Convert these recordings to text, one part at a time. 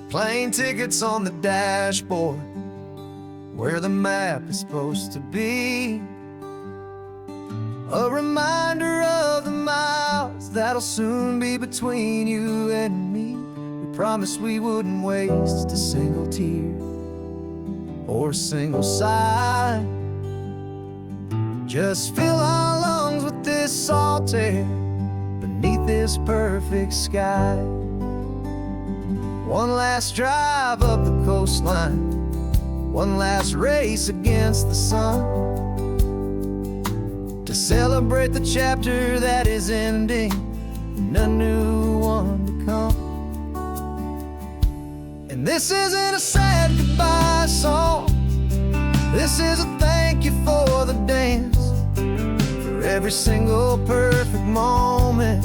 Plane tickets on the dashboard, where the map is supposed to be. A reminder of the miles that'll soon be between you and me. We promised we wouldn't waste a single tear or a single sigh. Just fill our lungs with this salt air beneath this perfect sky. One last drive up the coastline, one last race against the sun, to celebrate the chapter that is ending and a new one to come. And this isn't a sad goodbye song, this is a thank you for the dance, for every single perfect moment,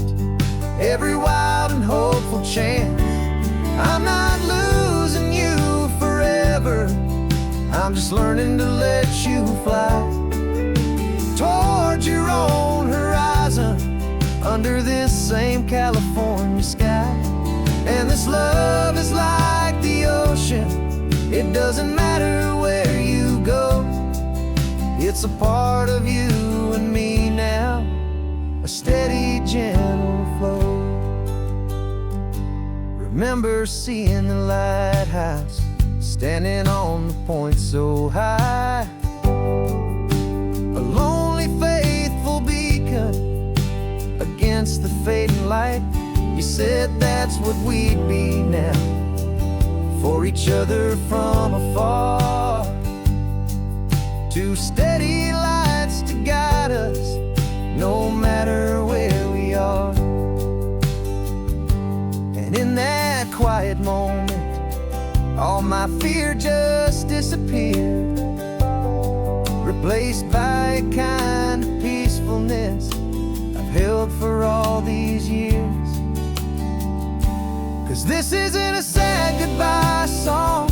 every wild and hopeful chance. I'm not losing you forever, I'm just learning to let you fly towards your own horizon, under this same California sky. And this love is like the ocean, it doesn't matter where you go, it's a part of you and me now, a steady, gentle flow. Remember seeing the lighthouse, standing on the point so high, a lonely, faithful beacon against the fading light. You said that's what we'd be now, for each other from afar. Two steady lights to guide us, no matter where we are. And in that quiet moment, all my fear just disappeared, replaced by a kind of peacefulness I've held for all these years. 'Cause this isn't a sad goodbye song,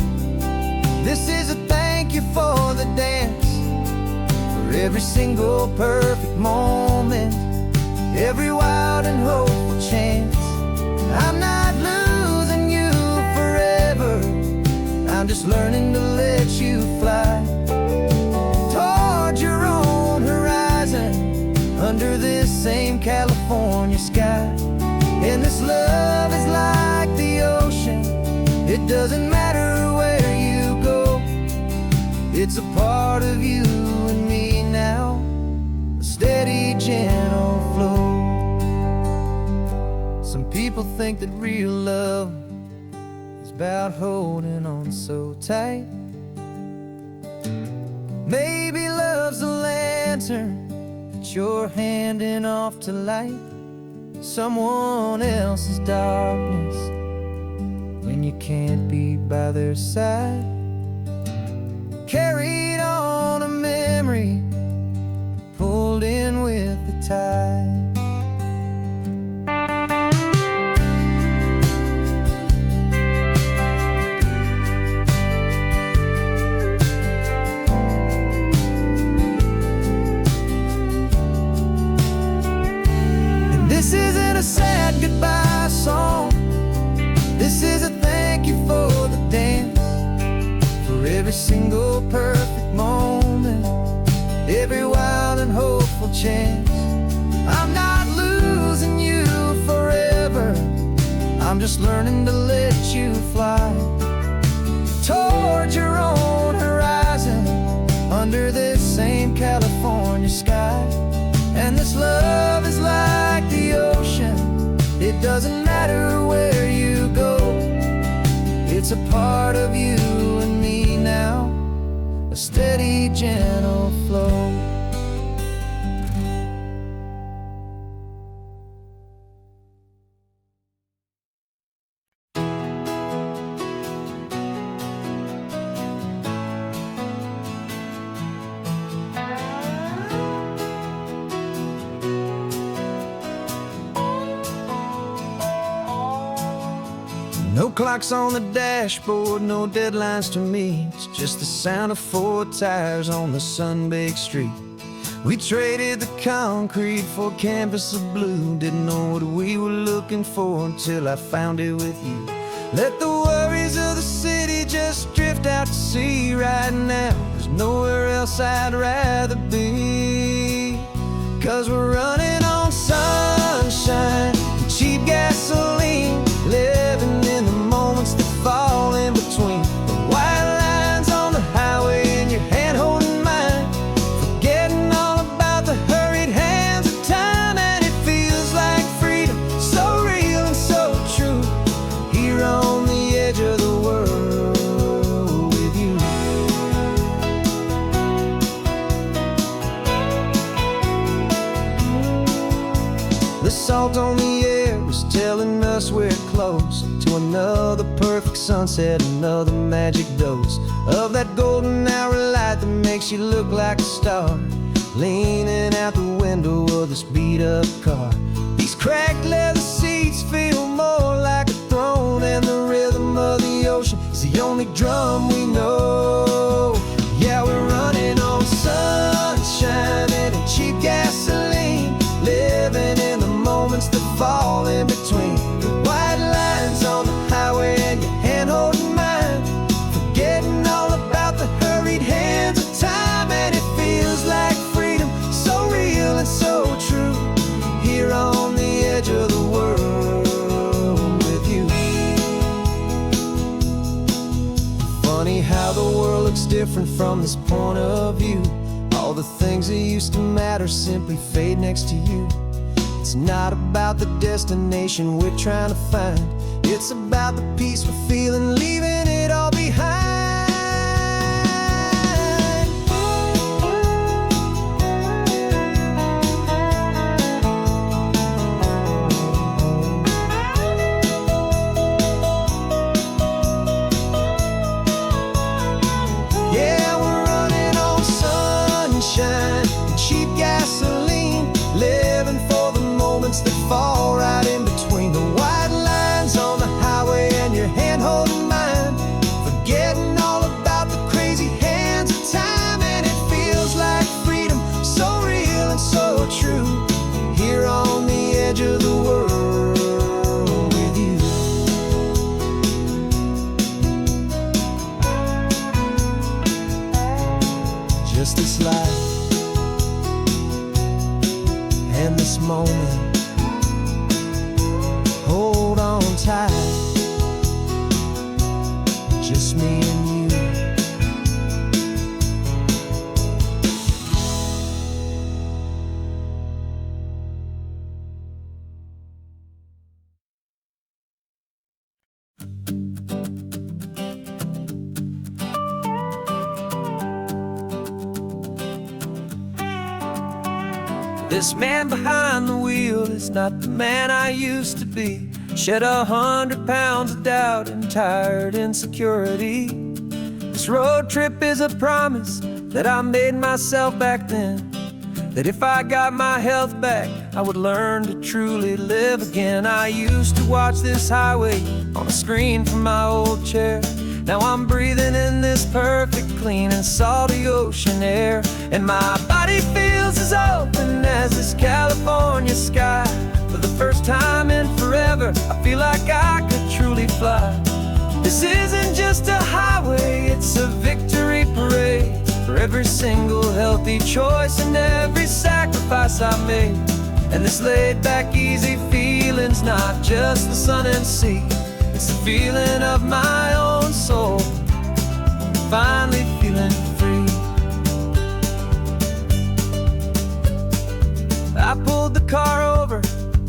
this is a thank you for the dance, for every single perfect moment, every wild and hopeful chance. I'm not losing you forever, I'm just learning to let you fly towards your own horizon, under this same California sky. And this love is like the ocean, it doesn't matter where you go, it's a part of you and me now, a steady, gentle flow. Some people think that real love is about holding on so tight. Maybe love's a lantern that you're handing off to light someone else's darkness when you can't be by their side. Carried on a memory, pulled in with the tide. This isn't a sad goodbye song, this is a thank you for the dance, for every single perfect moment, every wild and hopeful chance. I'm not losing you forever, I'm just learning to let you fly towards your own horizon, under this same California sky. And this love is like the ocean, it doesn't matter where you go, it's a part of you and me now, a steady, gentle flow. No clocks on the dashboard, no deadlines to meet, it's just the sound of 4 tires on the sun-baked street. We traded the concrete for a canvas of blue, didn't know what we were looking for until I found it with you. Let the worries of the city just drift out to sea right now. There's nowhere else I'd rather be. 'Cause we're running on sunshine and cheap gasoline, living in the moments that fall in between. The white lines on the highway and your hand holding mine, forgetting all about the hurried hands of time. And it feels like freedom, so real and so true, here on the edge of the world with you. The salt on the air is telling us we're close to another perfect sunset, another magic dose of that golden hour light that makes you look like a star, leaning out the window of this beat-up car. These cracked leather seats feel more like a throne, and the rhythm of the ocean is the only drum we know. Yeah, we're running on sunshine and cheap gasoline, living in the moments that fall in between. The white lines on the highway and your hand holding mine, forgetting all about the hurried hands of time. And it feels like freedom, so real and so true, here on the edge of the world with you. Funny how the world looks different from this point of view. All the things that used to matter simply fade next to you. It's not about the destination we're trying to find, it's about the peace we're feeling, leaving it all behind. Yeah, we're running on sunshine and cheap gasoline, living for the moments that fall right in between. The white lines on the highway and your hand holding mine, forgetting all about the crazy hands of time. And it feels like freedom, so real and so true, here on the edge of the world with you. Just this life and this moment, hold on tight, just me and you. This man behind the wheel is not the man I used to be. Shed 100 pounds of doubt and tired insecurity. This road trip is a promise that I made myself back then, that if I got my health back, I would learn to truly live again. I used to watch this highway on a screen from my old chair. Now I'm breathing in this perfect, clean and salty ocean air, and my body feels as open as this California sky. For the first time in forever, I feel like I could truly fly. This isn't just a highway, it's a victory parade for every single healthy choice and every sacrifice I made. And this laid back, easy feeling's not just the sun and sea, it's the feeling of my own soul, finally feeling free. I pulled the car over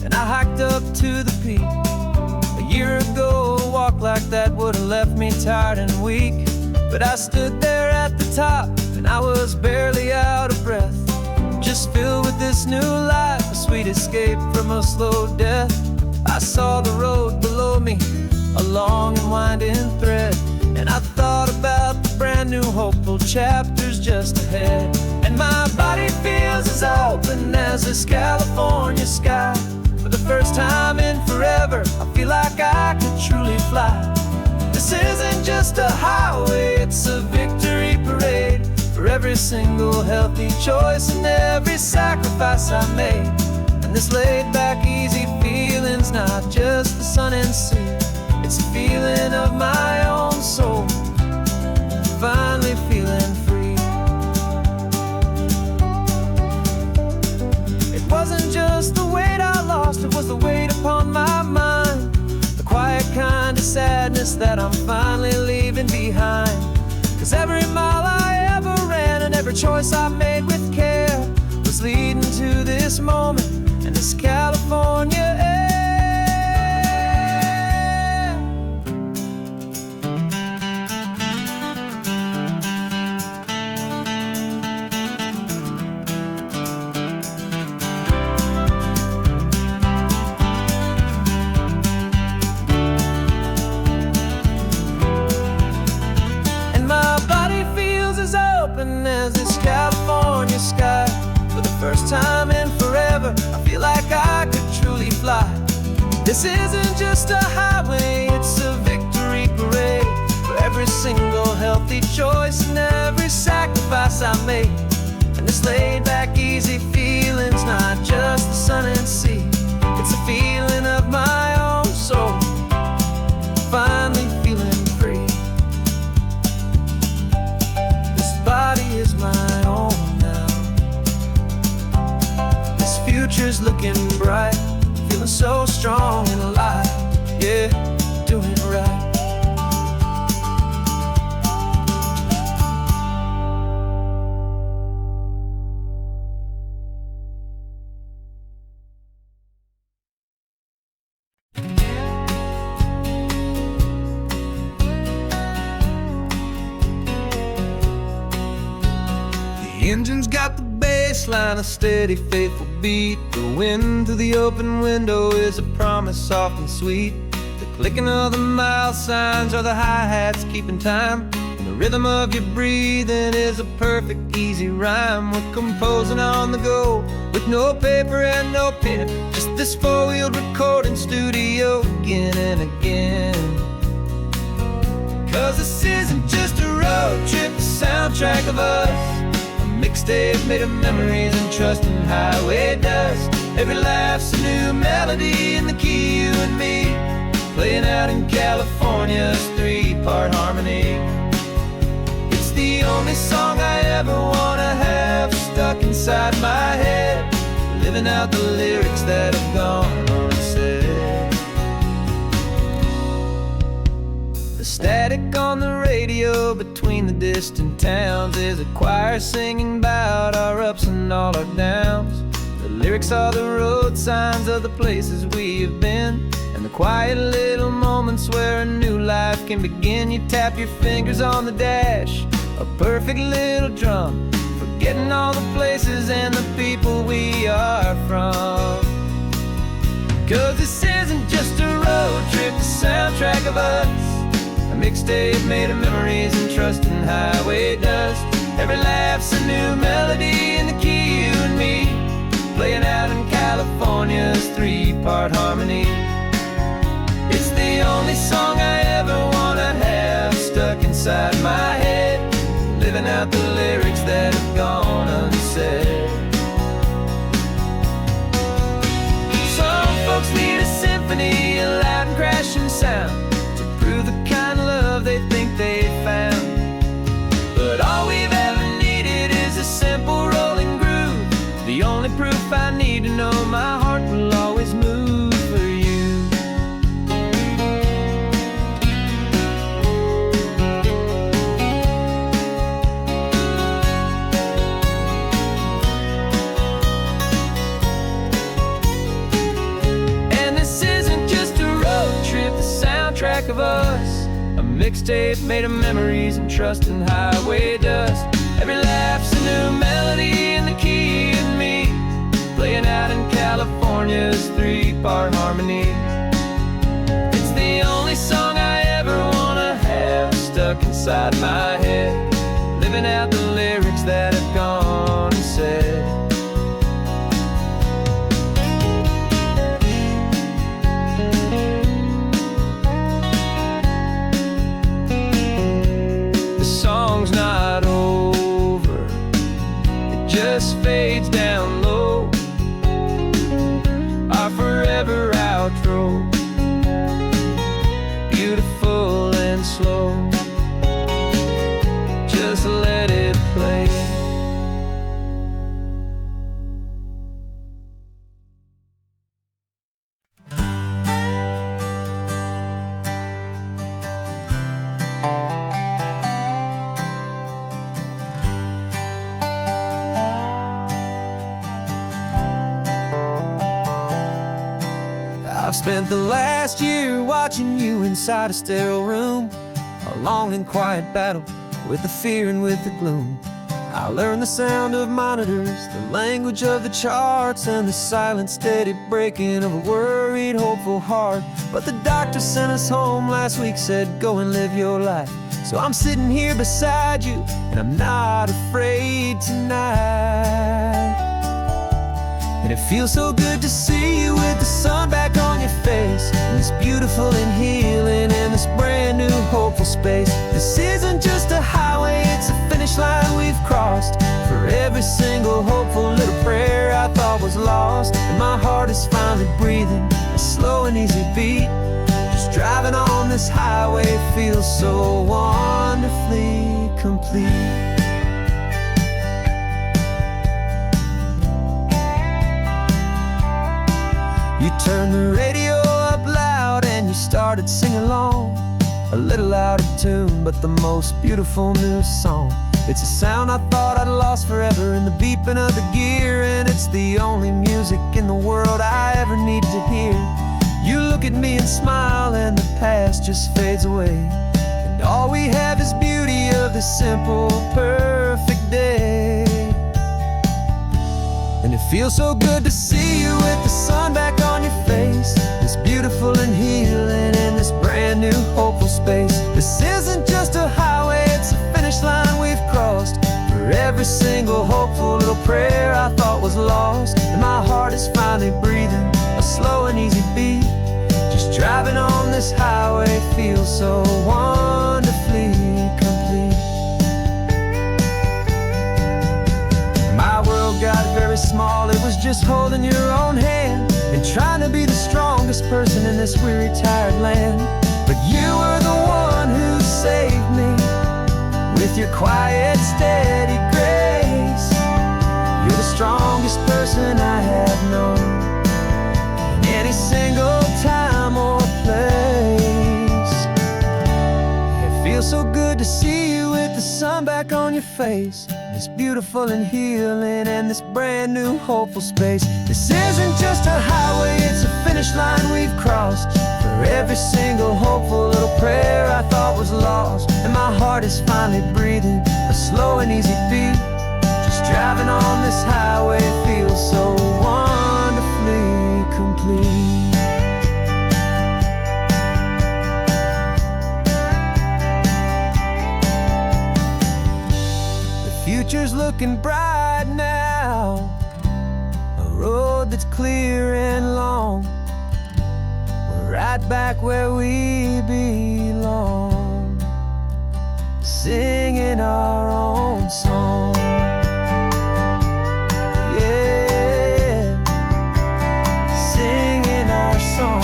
and I hiked up to the peak. A year ago, a walk like that would have left me tired and weak. But I stood there at the top and I was barely out of breath, just filled with this new life, a sweet escape from a slow death. I saw the road below me, a long and winding thread, and I thought about the brand new hopeful chapters just ahead. And my body feels as open as this California sky. For the first time in forever, I feel like I could truly fly. This isn't just a highway, it's a victory parade for every single healthy choice and every sacrifice I made. And this laid back, easy feeling's not just the sun and sea, It's a feeling of my own soul, finally feeling free. It wasn't just the weight I lost, it was the weight upon my mind, the quiet kind of sadness that I'm finally leaving behind. 'Cause every mile I ever ran and every choice I made with care was leading to this moment and this California air. As this California sky, for the first time in forever, I feel like I could truly fly. This isn't just a highway, it's a victory parade for every single healthy choice and every sacrifice I made. And this laid back easy feeling's not just the sun and sea, it's a feeling of my own soul, finally feeling free. Body is my own now. This future's looking bright, feeling so strong and alive. Yeah, doing it right. The engine's got the bass line, a steady, faithful beat. The wind through the open window is a promise soft and sweet. The clicking of the mile signs are the hi-hats keeping time, and the rhythm of your breathing is a perfect, easy rhyme. We're composing on the go with no paper and no pen, just this four-wheeled recording studio again and again. 'Cause this isn't just a road trip, the soundtrack of us, mixtape made of memories and trust in highway dust. Every laugh's a new melody in the key, you and me, playing out in California's three-part harmony. It's the only song I ever wanna have stuck inside my head, living out the lyrics that have gone unsaid. The static on the radio between the distant towns is a choir singing about our ups and all our downs. The lyrics are the road signs of the places we have been, and the quiet little moments where a new life can begin. You tap your fingers on the dash, a perfect little drum, forgetting all the places and the people we are from. 'Cause this isn't just a road trip, the soundtrack of us, a mixtape made of memories and trust in highway dust. Every laugh's a new melody in the key, you and me, playing out in California's three-part harmony. It's the only song I ever wanna have stuck inside my head, living out the lyrics that have gone unsaid. Some folks need a symphony, a loud and crashing sound, the kind of love they think they found. But all we've ever needed is a simple rolling groove, the only proof I need to know my heart will always move for you. And this isn't just a road trip, the soundtrack of us, a mixtape made of memories and trust in highway dust. Every laugh's a new melody in the key, and me, playing out in California's three-part harmony. It's the only song I ever wanna have stuck inside my head, living out the lyrics that have gone and said. Song's not over, it just fades down low, our forever outro. I've spent the last year watching you inside a sterile room, a long and quiet battle with the fear and with the gloom. I learned the sound of monitors, the language of the charts, and the silent, steady breaking of a worried, hopeful heart. But the doctor sent us home last week, said, go and live your life. So I'm sitting here beside you, and I'm not afraid tonight. And it feels so good to see you with the sun back on your face, and this beautiful and healing in this brand new hopeful space. This isn't just a highway, it's a finish line we've crossed. For every single hopeful little prayer I thought was lost, and my heart is finally breathing a slow and easy beat. Just driving on this highway feels so wonderfully complete. You turned the radio up loud and you started singing along, a little out of tune, but the most beautiful new song. It's a sound I thought I'd lost forever in the beeping of the gear, and it's the only music in the world I ever need to hear. You look at me and smile, and the past just fades away, and all we have is beauty of this simple, perfect day. And it feels so good to see you with the sun back on your face, this beautiful and healing in this brand new hopeful space. This isn't just a highway, it's a finish line we've crossed. For every single hopeful little prayer I thought was lost, and my heart is finally breathing a slow and easy beat. Just driving on this highway feels so wonderfully complete. My world got very small, it was just holding your own hand and trying to be the strongest person in this weary, tired land. But you were the one who saved me with your quiet, steady grace. You're the strongest person I have known in any single time or place. It feels so good to see you with the sun back on your face, this beautiful and healing and this brand new hopeful space. This isn't just a highway, it's a finish line we've crossed. For every single hopeful little prayer I thought was lost, and my heart is finally breathing a slow and easy beat. Just driving on this highway feels so wonderfully complete. Future's looking bright now, a road that's clear and long. We're right back where we belong, singing our own song. Yeah, singing our song.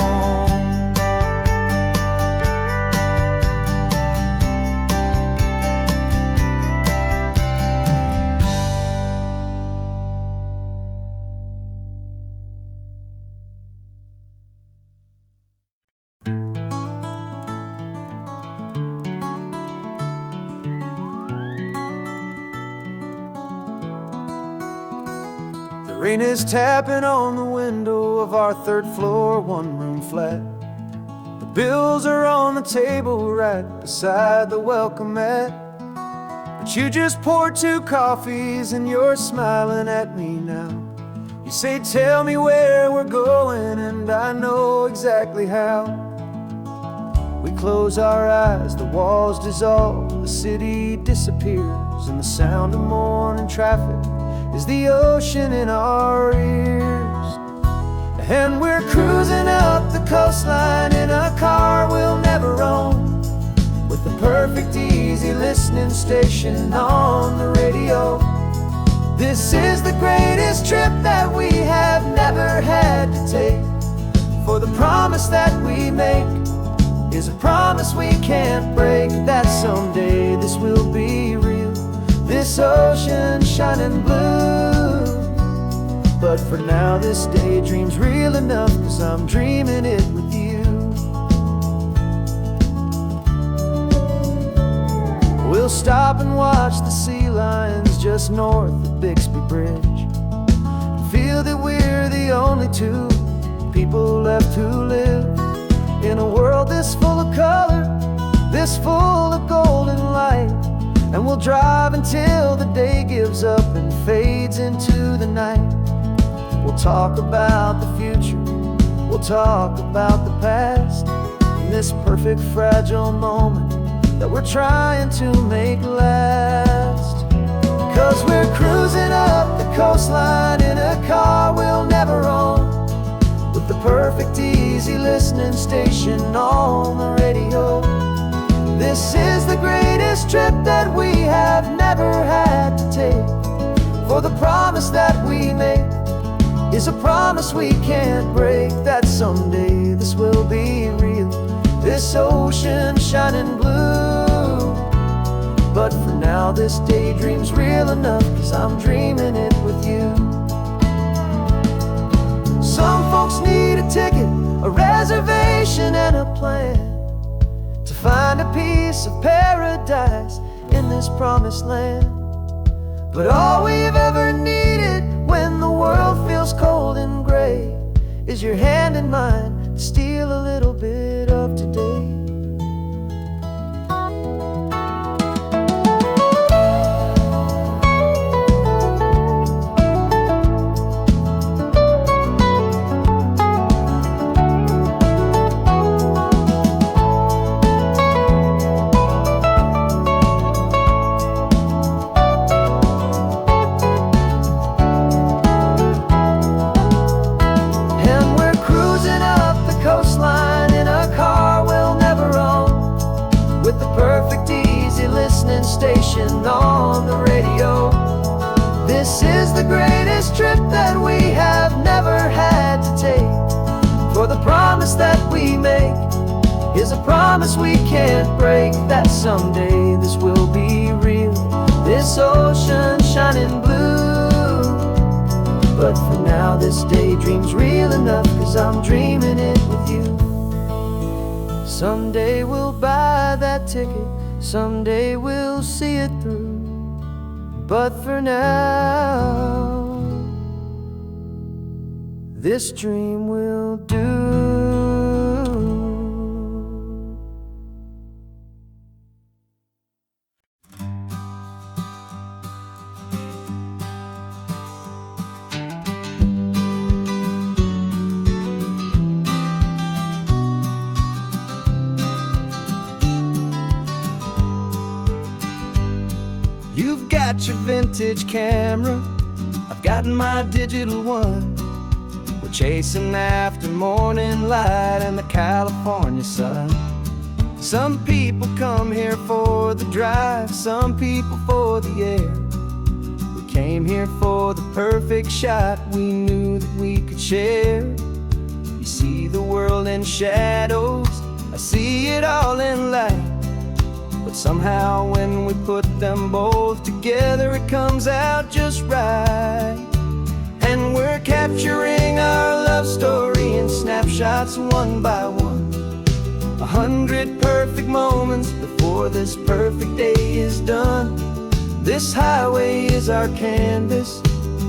Rain is tapping on the window of our third floor, one-room flat. The bills are on the table right beside the welcome mat. But you just poured 2 coffees and you're smiling at me now. You say, tell me where we're going, and I know exactly how. We close our eyes, the walls dissolve, the city disappears, and the sound of morning traffic is the ocean in our ears. And we're cruising up the coastline in a car we'll never own, with the perfect easy listening station on the radio. This is the greatest trip that we have never had to take, for the promise that we make is a promise we can't break, that someday this will be real, this ocean shining blue. But for now this daydream's real enough, 'cause I'm dreaming it with you. We'll stop and watch the sea lions just north of Bixby Bridge, feel that we're the only two people left who live in a world this full of color, this full of golden light. And we'll drive until the day gives up and fades into the night. We'll talk about the future, we'll talk about the past, in this perfect fragile moment that we're trying to make last. 'Cause we're cruising up the coastline in a car we'll never own, with the perfect easy listening station on the radio. This is the greatest trip that we have never had to take, for the promise that we make is a promise we can't break, that someday this will be real, this ocean shining blue. But for now this daydream's real enough, 'cause I'm dreaming it with you. Some folks need a ticket, a reservation and a plan to find a piece of paradise in this promised land. But all we've ever needed when the world feels cold and gray is your hand in mine to steal a little bit of today. Station on the radio. This is the greatest trip that we have never had to take, for the promise that we make is a promise we can't break, that someday this will be real, this ocean shining blue. But for now this daydream's real enough, 'cause I'm dreaming it with you. Someday we'll buy that ticket, someday we'll see it through. But for now, this dream will do. You've got your vintage camera, I've got my digital one. We're chasing after morning light and the California sun. Some people come here for the drive, some people for the air. We came here for the perfect shot we knew that we could share. You see the world in shadows, I see it all in light. But somehow when we put them both together, it comes out just right. And we're capturing our love story in snapshots one by one. 100 perfect moments before this perfect day is done. This highway is our canvas,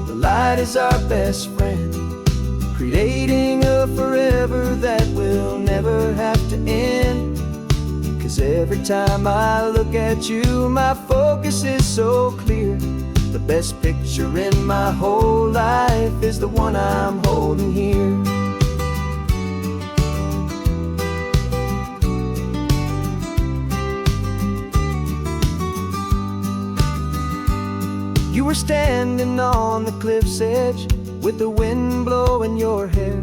the light is our best friend, creating a forever that will never have to end. 'Cause every time I look at you, my focus is so clear. The best picture in my whole life is the one I'm holding here. You were standing on the cliff's edge with the wind blowing your hair,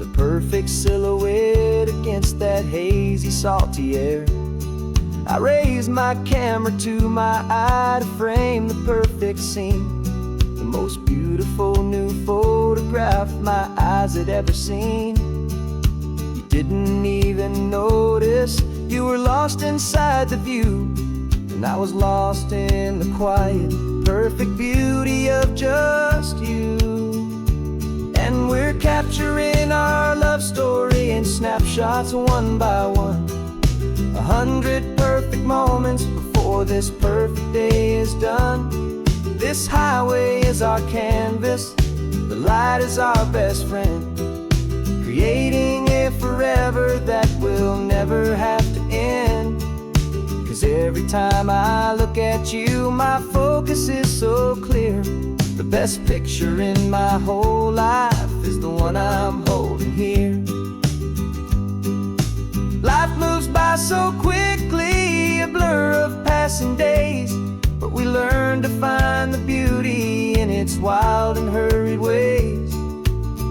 the perfect silhouette against that hazy, salty air. I raised my camera to my eye to frame the perfect scene, the most beautiful new photograph my eyes had ever seen. You didn't even notice you were lost inside the view, and I was lost in the quiet, perfect beauty of just you. And we're capturing our love story in snapshots one by one. 100 perfect moments before this perfect day is done. This highway is our canvas, the light is our best friend, forever that will never have to end. 'Cause every time I look at you, my focus is so clear. The best picture in my whole life is the one I'm holding here. Life moves by so quickly, a blur of passing days, but we learn to find the beauty in its wild and hurried ways.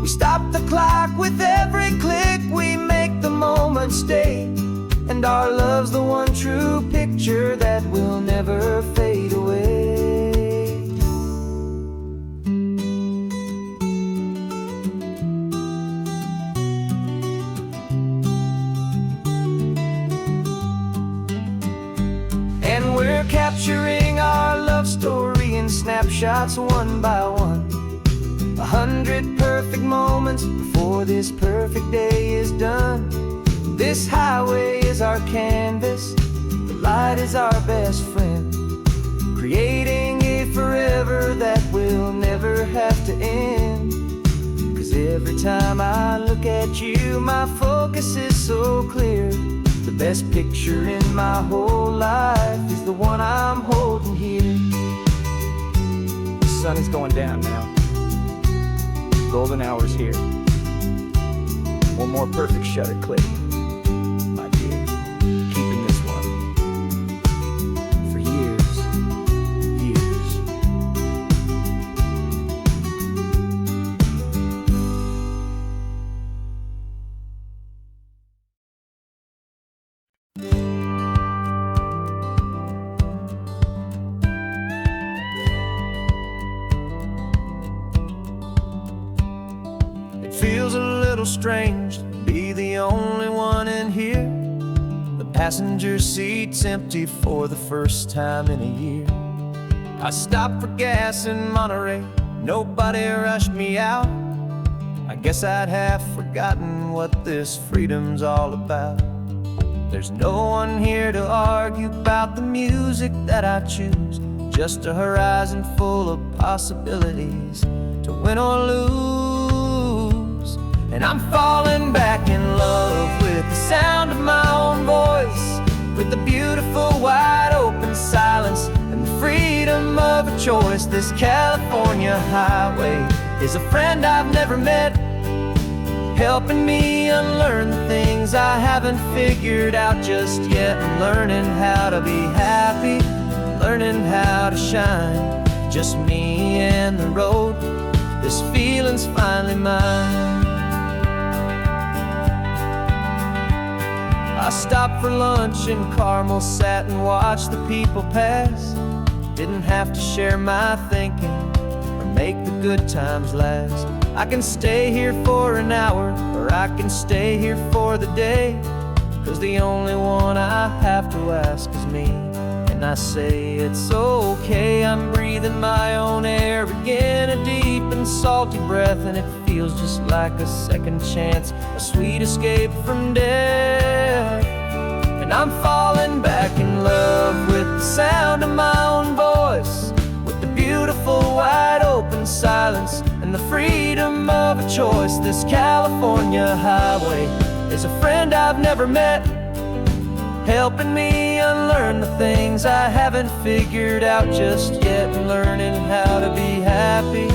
We stop the clock with every click, we make the moment stay, and our love's the one true picture that will never fade away. And we're capturing our love story in snapshots one by one. 100 perfect moments before this perfect day is done. This highway is our canvas, the light is our best friend, creating a forever that will never have to end. 'Cause every time I look at you, my focus is so clear. The best picture in my whole life is the one I'm holding here. The sun is going down now. Golden hour's here. One more perfect shutter click, my dear. Keeping this one for years, years. Feels a little strange to be the only one in here. The passenger seat's empty for the first time in a year. I stopped for gas in Monterey, nobody rushed me out. I guess I'd have forgotten what this freedom's all about. There's no one here to argue about the music that I choose, just a horizon full of possibilities to win or lose. And I'm falling back in love with the sound of my own voice, with the beautiful wide open silence and the freedom of a choice. This California highway is a friend I've never met, helping me unlearn the things I haven't figured out just yet. I'm learning how to be happy, learning how to shine, just me and the road. This feeling's finally mine. I stopped for lunch in Carmel, sat and watched the people pass. Didn't have to share my thinking or make the good times last. I can stay here for an hour, or I can stay here for the day, 'cause the only one I have to ask is me. And I say it's okay, I'm breathing my own air again, a deep and salty breath, and it feels just like a second chance, a sweet escape from death. And I'm falling back in love with the sound of my own voice, with the beautiful wide open silence and the freedom of a choice. This California highway is a friend I've never met, helping me unlearn the things I haven't figured out just yet. Learning how to be happy,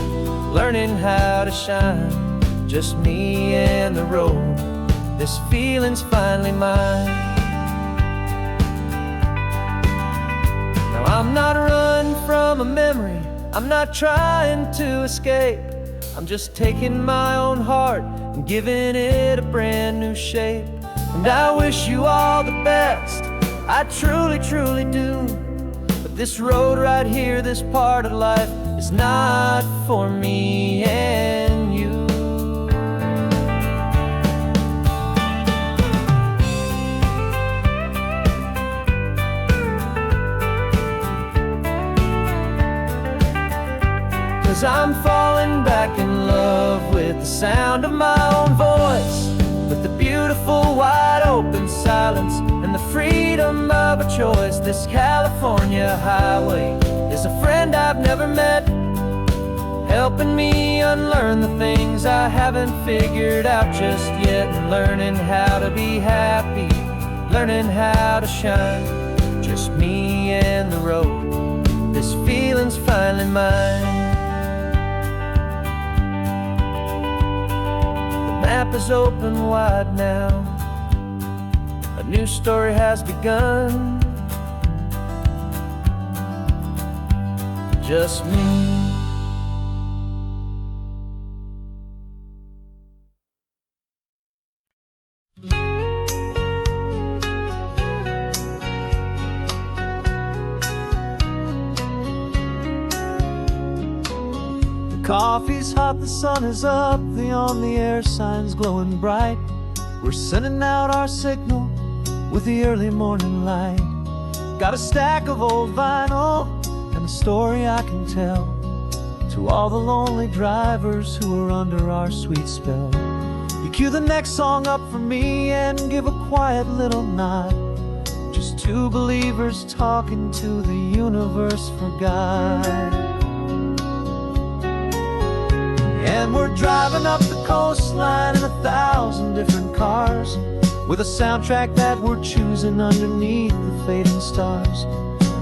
learning how to shine, just me and the road. This feeling's finally mine. Now I'm not running from a memory, I'm not trying to escape. I'm just taking my own heart and giving it a brand new shape. And I wish you all the best, I truly, truly do. But this road right here, this part of life, is not for me and you. 'Cause I'm falling back in love with the sound of my own voice, with the beautiful wide open silence and the freedom of a choice. This California highway is a friend I've never met, helping me unlearn the things I haven't figured out just yet, and learning how to be happy, learning how to shine. Just me and the road, this feeling's finally mine. The map is open wide now, a new story has begun. Just me. The coffee's hot, the sun is up, the on the air sign's glowing bright. We're sending out our signal with the early morning light. Got a stack of old vinyl and a story I can tell to all the lonely drivers who are under our sweet spell. You cue the next song up for me and give a quiet little nod. Just two believers talking to the universe for God. And we're driving up the coastline in 1,000 different cars, with a soundtrack that we're choosing underneath the fading stars.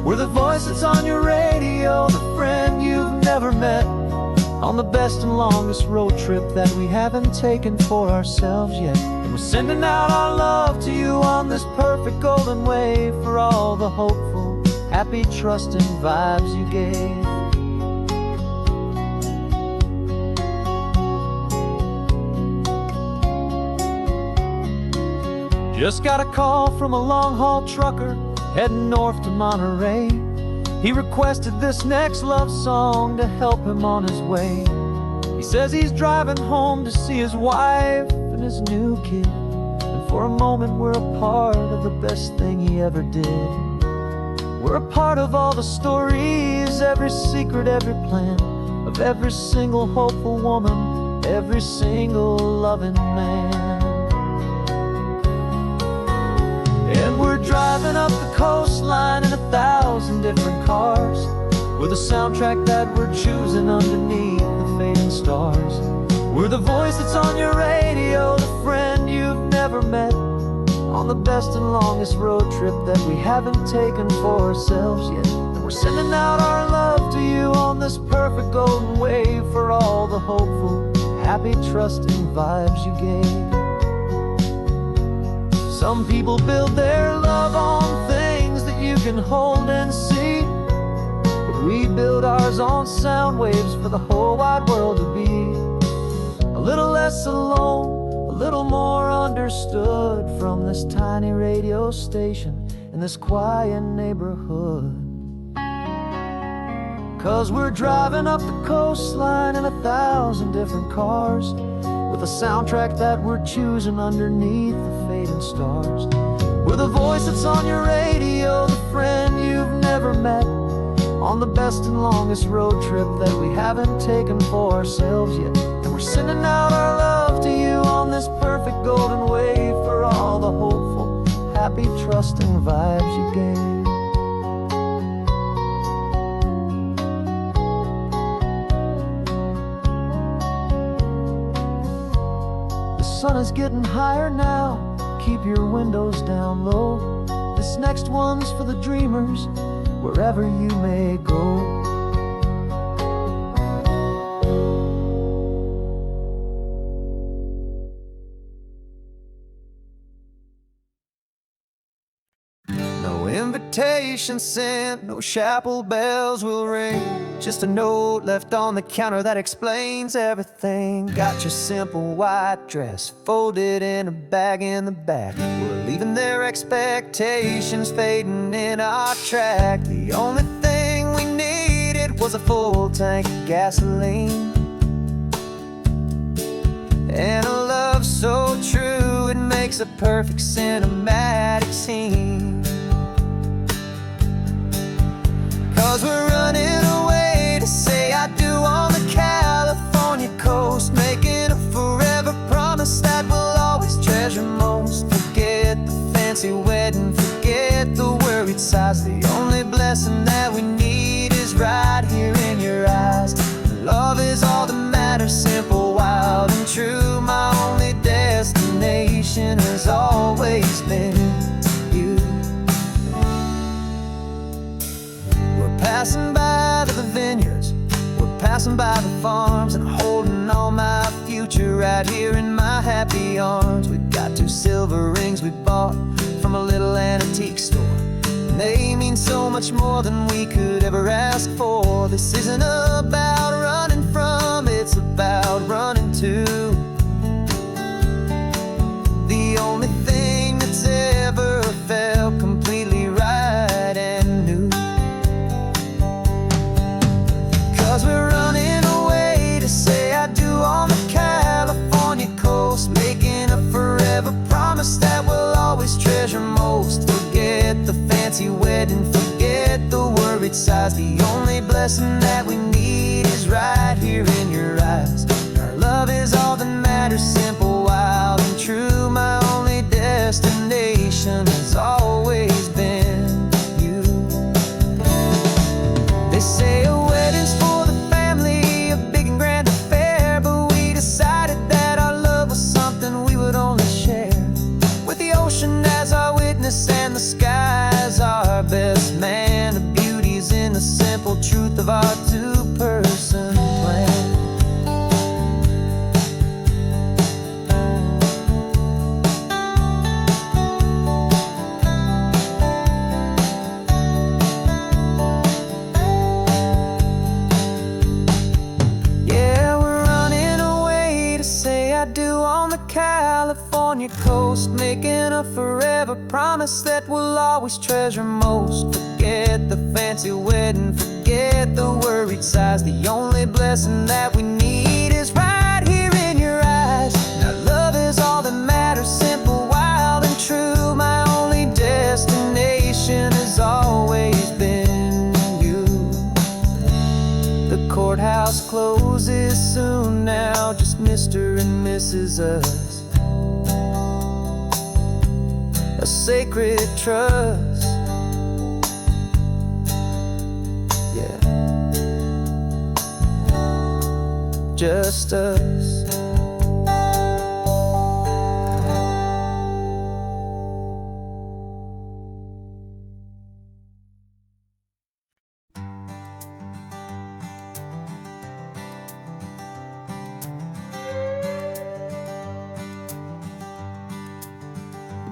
We're the voice that's on your radio, the friend you've never met, on the best and longest road trip that we haven't taken for ourselves yet. And we're sending out our love to you on this perfect golden wave, for all the hopeful, happy, trusting vibes you gave. Just got a call from a long-haul trucker heading north to Monterey. He requested this next love song to help him on his way. He says he's driving home to see his wife and his new kid, and for a moment we're a part of the best thing he ever did. We're a part of all the stories, every secret, every plan, of every single hopeful woman, every single loving man. And we're driving up the coastline in 1,000 different cars, with a soundtrack that we're choosing underneath the fading stars. We're the voice that's on your radio, the friend you've never met, on the best and longest road trip that we haven't taken for ourselves yet. And we're sending out our love to you on this perfect golden wave, for all the hopeful, happy, trusting vibes you gave. Some people build their love on things that you can hold and see, but we build ours on sound waves for the whole wide world to be a little less alone, a little more understood, from this tiny radio station in this quiet neighborhood. 'Cause we're driving up the coastline in 1,000 different cars, with a soundtrack that we're choosing underneath the fading stars. We're the voice that's on your radio, the friend you've never met, on the best and longest road trip that we haven't taken for ourselves yet. And we're sending out our love to you on this perfect golden wave, for all the hopeful, happy, trusting vibes you gave. The sun is getting higher now, keep your windows down low. This next one's for the dreamers, wherever you may go. No invitation sent, no chapel bells will ring, just a note left on the counter that explains everything. Got your simple white dress folded in a bag in the back. We're leaving their expectations fading in our track. The only thing we needed was a full tank of gasoline, and a love so true it makes a perfect cinematic scene. 'Cause we're running away to say I do on the California coast, making a forever promise that we'll always treasure most. Forget the fancy wedding, forget the worried sighs. The only blessing that we need is right here in your eyes. Lord, love is all that matters, simple, wild, and true. My only destination has always been you. We're passing by the vineyards, we're passing by the farms, and holding on my future right here in my happy arms. We've got 2 silver rings we bought from a little antique store. They mean so much more than we could ever ask for. This isn't about running from, it's about running to the only thing that's ever felt completely right and new. 'Cause we're running away to say I do on the California coast, making a forever promise that we'll always treasure most. Forget the fancy wedding, forget the worried sighs. The only blessing that we need is right here in your eyes. Our love is all that matters, simple, wild, and true. My only destination has always been you. They say a wedding's for the family, a big and grand affair, but we decided that our love was something we would only share with the ocean as our witness and the sky as our best man. The beauty's in the simple truth of our 2-person plan. Yeah, we're running away to say I do on the California coast, making a forever promise that we'll always treasure most. Forget the fancy wedding, forget the worried sighs. The only blessing that we need is right here in your eyes. Now love is all that matters, simple, wild, and true. My only destination has always been you. The courthouse closes soon now, just Mr. and Mrs. Us, a sacred trust. Yeah, just us.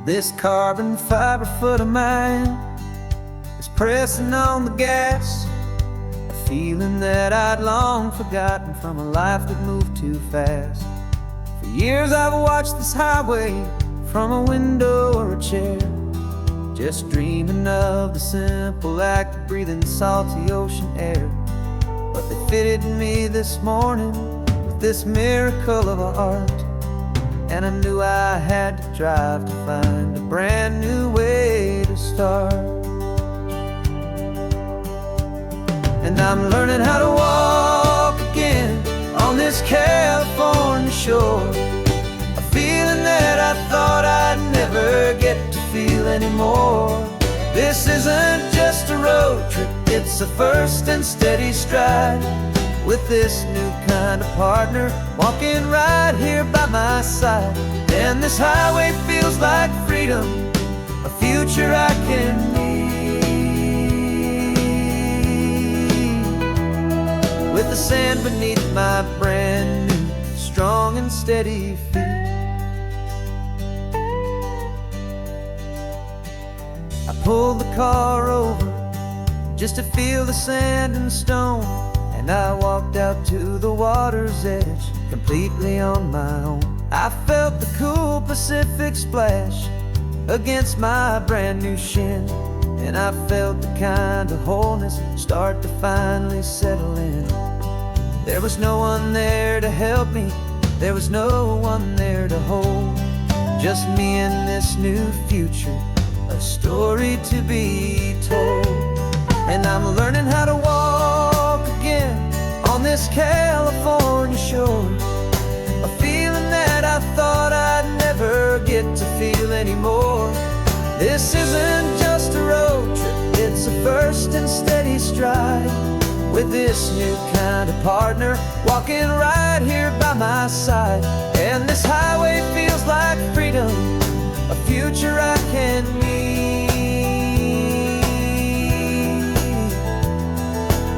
This carbon fiber foot of mine is pressing on the gas, a feeling that I'd long forgotten from a life that moved too fast. For years I've watched this highway from a window or a chair, just dreaming of the simple act of breathing salty ocean air. But they fitted me this morning with this miracle of art, and I knew I had to drive to find a brand new way to start. And I'm learning how to walk again on this California shore, a feeling that I thought I'd never get to feel anymore. This isn't just a road trip, it's a first and steady stride, with this new kind of partner walking right here by my side. And this highway feels like freedom, a future I can need, with the sand beneath my brand new strong and steady feet. I pulled the car over just to feel the sand and stone, and I walked out to the water's edge completely on my own. I felt the cool Pacific splash against my brand new shin, and I felt the kind of wholeness start to finally settle in. There was no one there to help me, there was no one there to hold, just me and this new future, a story to be told. And I'm learning how to walk again on this California shore, a feeling that I thought I'd never get to feel anymore. This isn't just a road trip, it's a first and steady stride, with this new kind of partner, walking right here by my side. And this highway feels like freedom, a future I can meet,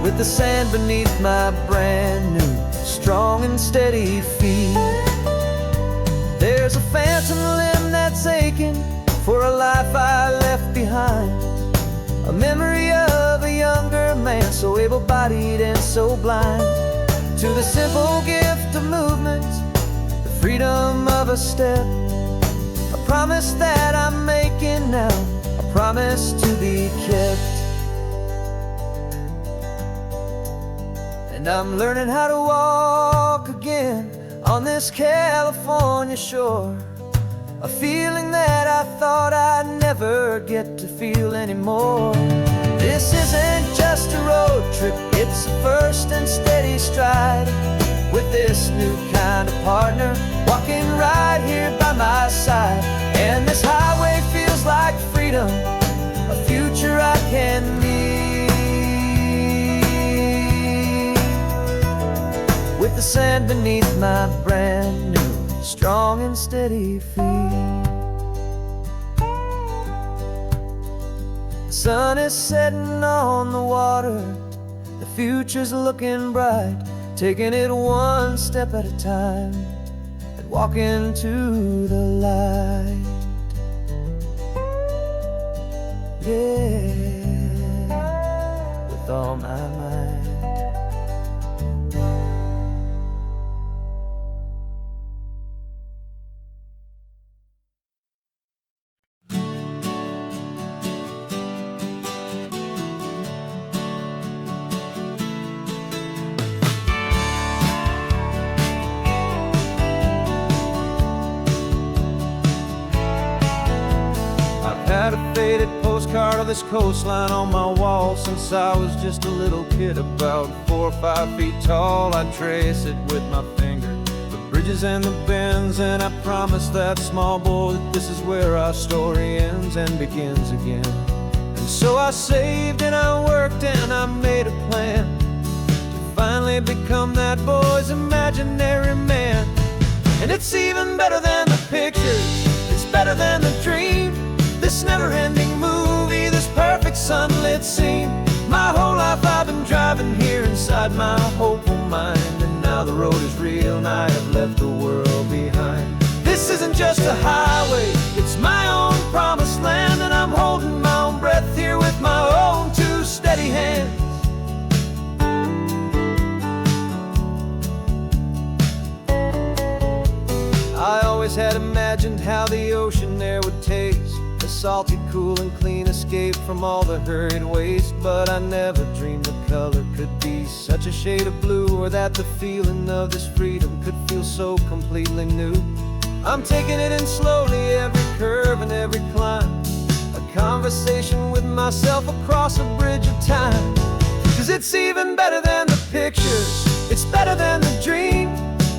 with the sand beneath my brand new, strong and steady feet. There's a phantom limb that's aching for a life I left behind, a memory of a younger man, so able-bodied and so blind, to the simple gift of movement, the freedom of a step, a promise that I'm making now, a promise to be kept. And I'm learning how to walk again on this California shore, a feeling that I thought I'd never get to feel anymore. This isn't just a road trip, it's a first and steady stride, with this new kind of partner, walking right here by my side. And this highway feels like freedom, a future I can meet, with the sand beneath my brand new, strong and steady feet. The sun is setting on the water, the future's looking bright, taking it one step at a time and walking to the light. Yeah, with all my might. Had a faded postcard of this coastline on my wall since I was just a little kid, about 4 or 5 feet tall. I'd trace it with my finger, the bridges and the bends, and I promised that small boy that this is where our story ends and begins again. And so I saved and I worked and I made a plan to finally become that boy's imaginary man. And it's even better than the pictures, it's better than the dream, this never-ending movie, this perfect sunlit scene. My whole life I've been driving here inside my hopeful mind, and now the road is real and I have left the world behind. This isn't just a highway, it's my own promised land, and I'm holding my own breath here with my own 2 steady hands. I always had imagined how the ocean there would taste, a salty, cool and clean escape from all the hurried waste. But I never dreamed the color could be such a shade of blue, or that the feeling of this freedom could feel so completely new. I'm taking it in slowly, every curve and every climb, a conversation with myself across a bridge of time. 'Cause it's even better than the pictures, it's better than the dream,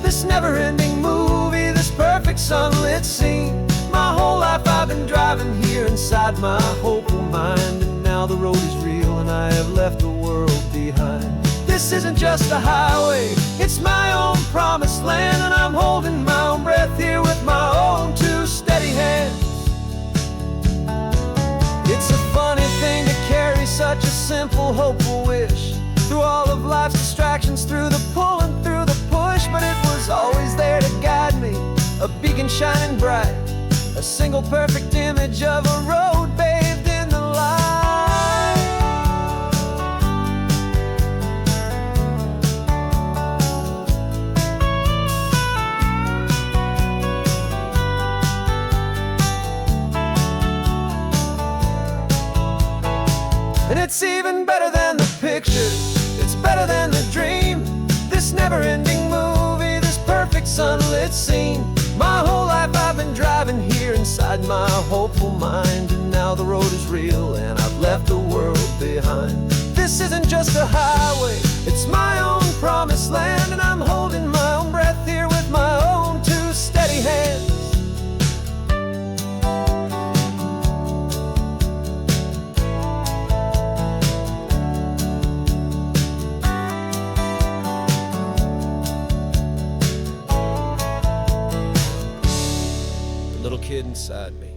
this never-ending movie, this perfect sunlit scene. My whole life I've been driving here inside my hopeful mind, and now the road is real and I have left the world behind. This isn't just a highway, it's my own promised land, and I'm holding my own breath here with my own 2 steady hands. It's a funny thing to carry such a simple, hopeful wish through all of life's distractions, through the pull and through the push, but it was always there to guide me, a beacon shining bright, a single perfect image of a road bathed in the light. And it's even better than the pictures, it's better than the dream, this never-ending movie, this perfect sunlit scene. My whole life I've been driving here inside my hopeful mind, and now the road is real and I've left the world behind. This isn't just a highway, it's my own promised land, and I'm holding my own breath here with my own 2 steady hands. little kid inside me.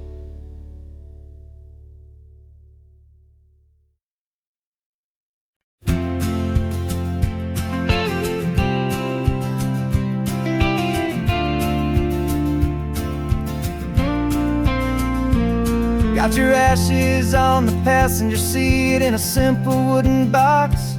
Got your ashes on the passenger seat in a simple wooden box.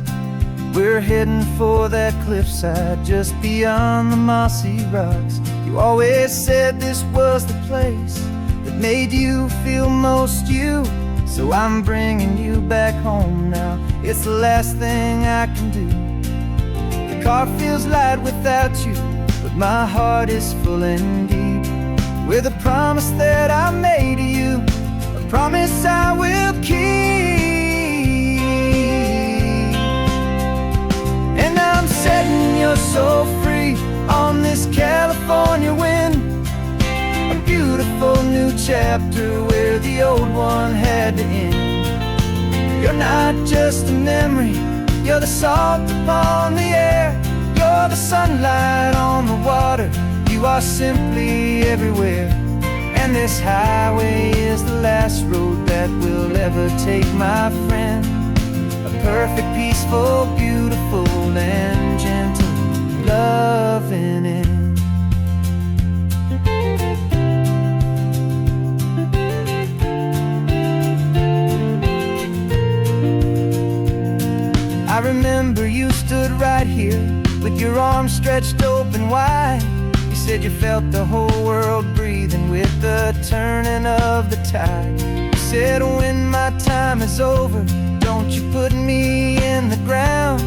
We're heading for that cliffside just beyond the mossy rocks. You always said this was the place that made you feel most you. So I'm bringing you back home now. It's the last thing I can do. The car feels light without you, but my heart is full and deep with a promise that I made to you, a promise I will keep. And I'm setting your soul free on this California wind, a beautiful new chapter where the old one had to end. You're not just a memory, you're the salt upon the air, you're the sunlight on the water, you are simply everywhere. And this highway is the last road that we'll ever take, my friend. A perfect, peaceful, beautiful, and gentle loving end. I remember you stood right here with your arms stretched open wide. You said you felt the whole world breathing with the turning of the tide. You said when my time is over, don't you put me in the ground,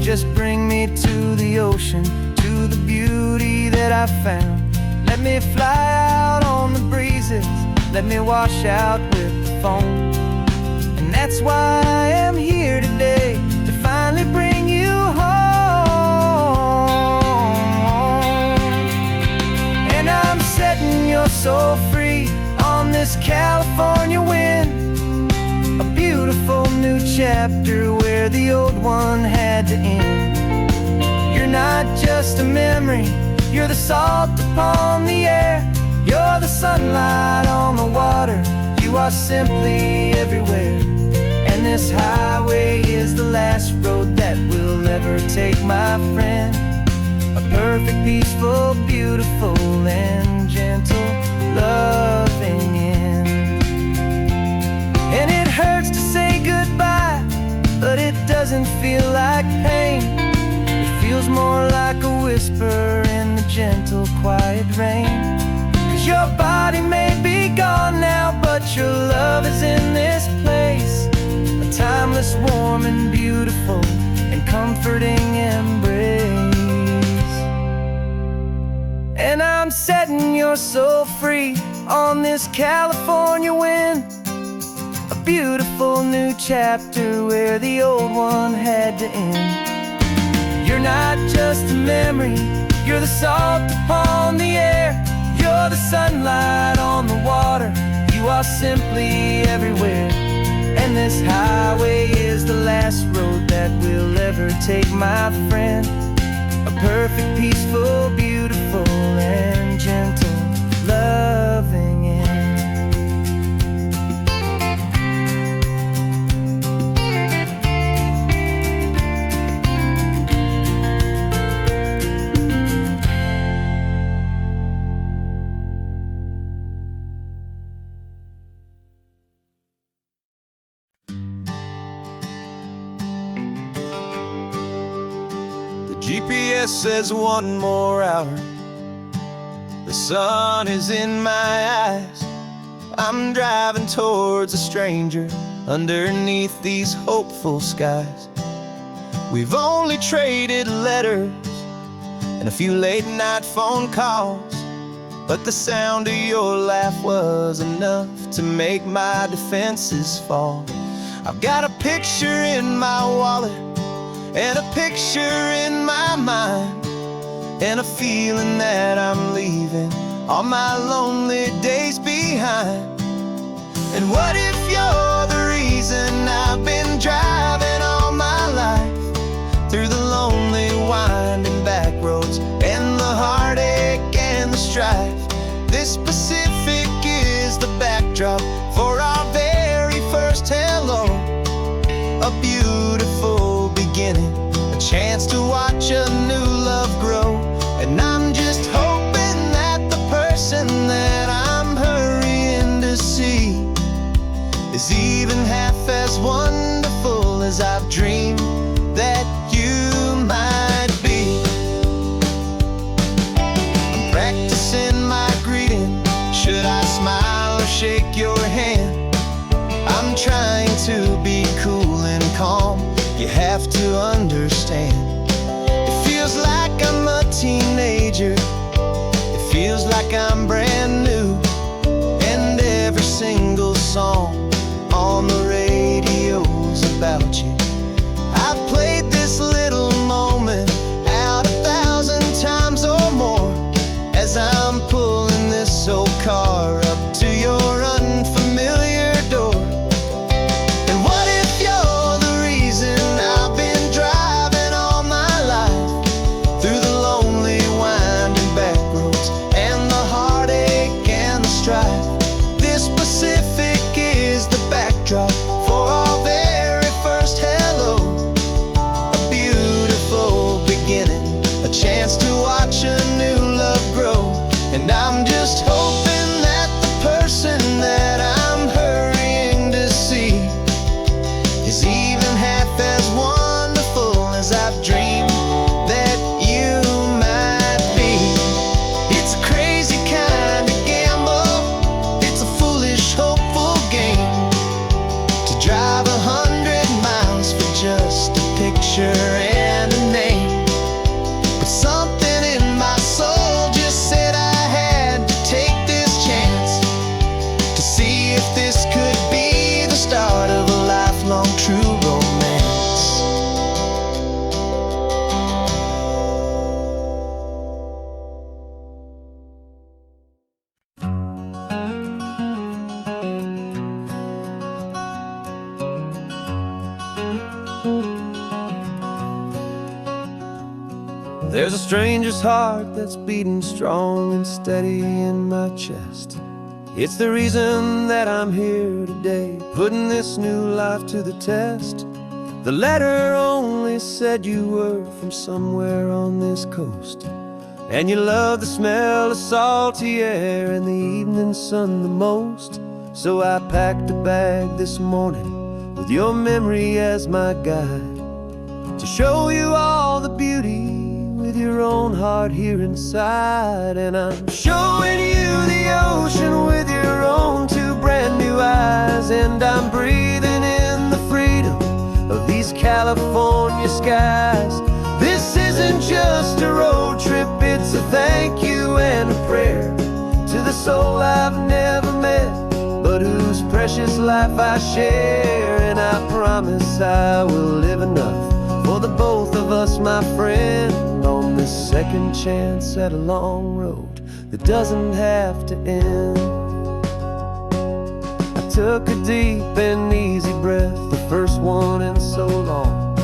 just bring me to the ocean, to the beauty that I found. Let me fly out on the breezes, let me wash out with the foam. And that's why I am here today, to finally bring you home. And I'm setting your soul free on this California wind, a beautiful new chapter where the old one had to end. You're not just a memory, you're the salt upon the air, you're the sunlight on the water, you are simply everywhere. And this highway is the last road that we'll ever take, my friend. A perfect, peaceful, beautiful, and gentle loving end. And it hurts to say goodbye, but it doesn't feel like pain. It feels more like a whisper in the gentle, quiet rain. 'Cause your body may be gone now, but your love is in this place, a timeless, warm, and beautiful, and comforting embrace. And I'm setting your soul free on this California wind, a beautiful new chapter where the old one had to end. You're not just a memory, you're the salt upon the air, you're the sunlight on the water, you are simply everywhere. And this highway is the last road that we'll ever take, my friend. A perfect, peaceful, beautiful, and gentle loving end. GPS says one more hour. The sun is in my eyes. I'm driving towards a stranger underneath these hopeful skies. We've only traded letters and a few late night phone calls, but the sound of your laugh was enough to make my defenses fall. I've got a picture in my wallet and a picture in my mind, and a feeling that I'm leaving all my lonely days behind. And what if you're the reason I've been driving all my life, through the lonely winding back roads and the heartache and the strife? This Pacific backdrop for our very first hello. A beautiful beginning, a chance to watch a new love grow. And I'm just hoping that the person that I'm hurrying to see is even half as wonderful as I've dreamed that you might be. I'm practicing my greeting. Should I smile or shake your hand? I'm trying to be cool and calm. You have to understand. It feels like I'm a teenager. It feels like I'm brand new. And every single song on the radio's about you. I've played this little moment out 1,000 times or more as I'm pulling this old car up to your unfamiliar door. And what if you're the reason I've been driving all my life through the lonely winding back roads and the heartache and the strife? This Pacific is the backdrop for our very first hello. A beautiful beginning, a chance to watch a new love grow. And I'm just hoping that the person that I'm hurrying to see is even half as wonderful as I've dreamed that you might be. It's a crazy kind of gamble. It's a foolish, hopeful game to drive 100 miles for just a picture and a name. But something in my soul just said I had to take this chance to see if this could be the start of a lifelong true romance. There's a stranger's heart that's beating strong and steady in my chest. It's the reason that I'm here today, putting this new life to the test. The letter only said you were from somewhere on this coast, and you love the smell of salty air and the evening sun the most. So I packed a bag this morning with your memory as my guide, to show you all the beauty with your own heart here inside. And I'm showing you the ocean with your own two brand new eyes. And I'm breathing in the freedom of these California skies. This isn't just a road trip, it's a thank you and a prayer to the soul I've never met, but whose precious life I share. And I promise I will live enough for the both of us, my friend, on this second chance at a long road that doesn't have to end. I took a deep and easy breath, the first one in so long,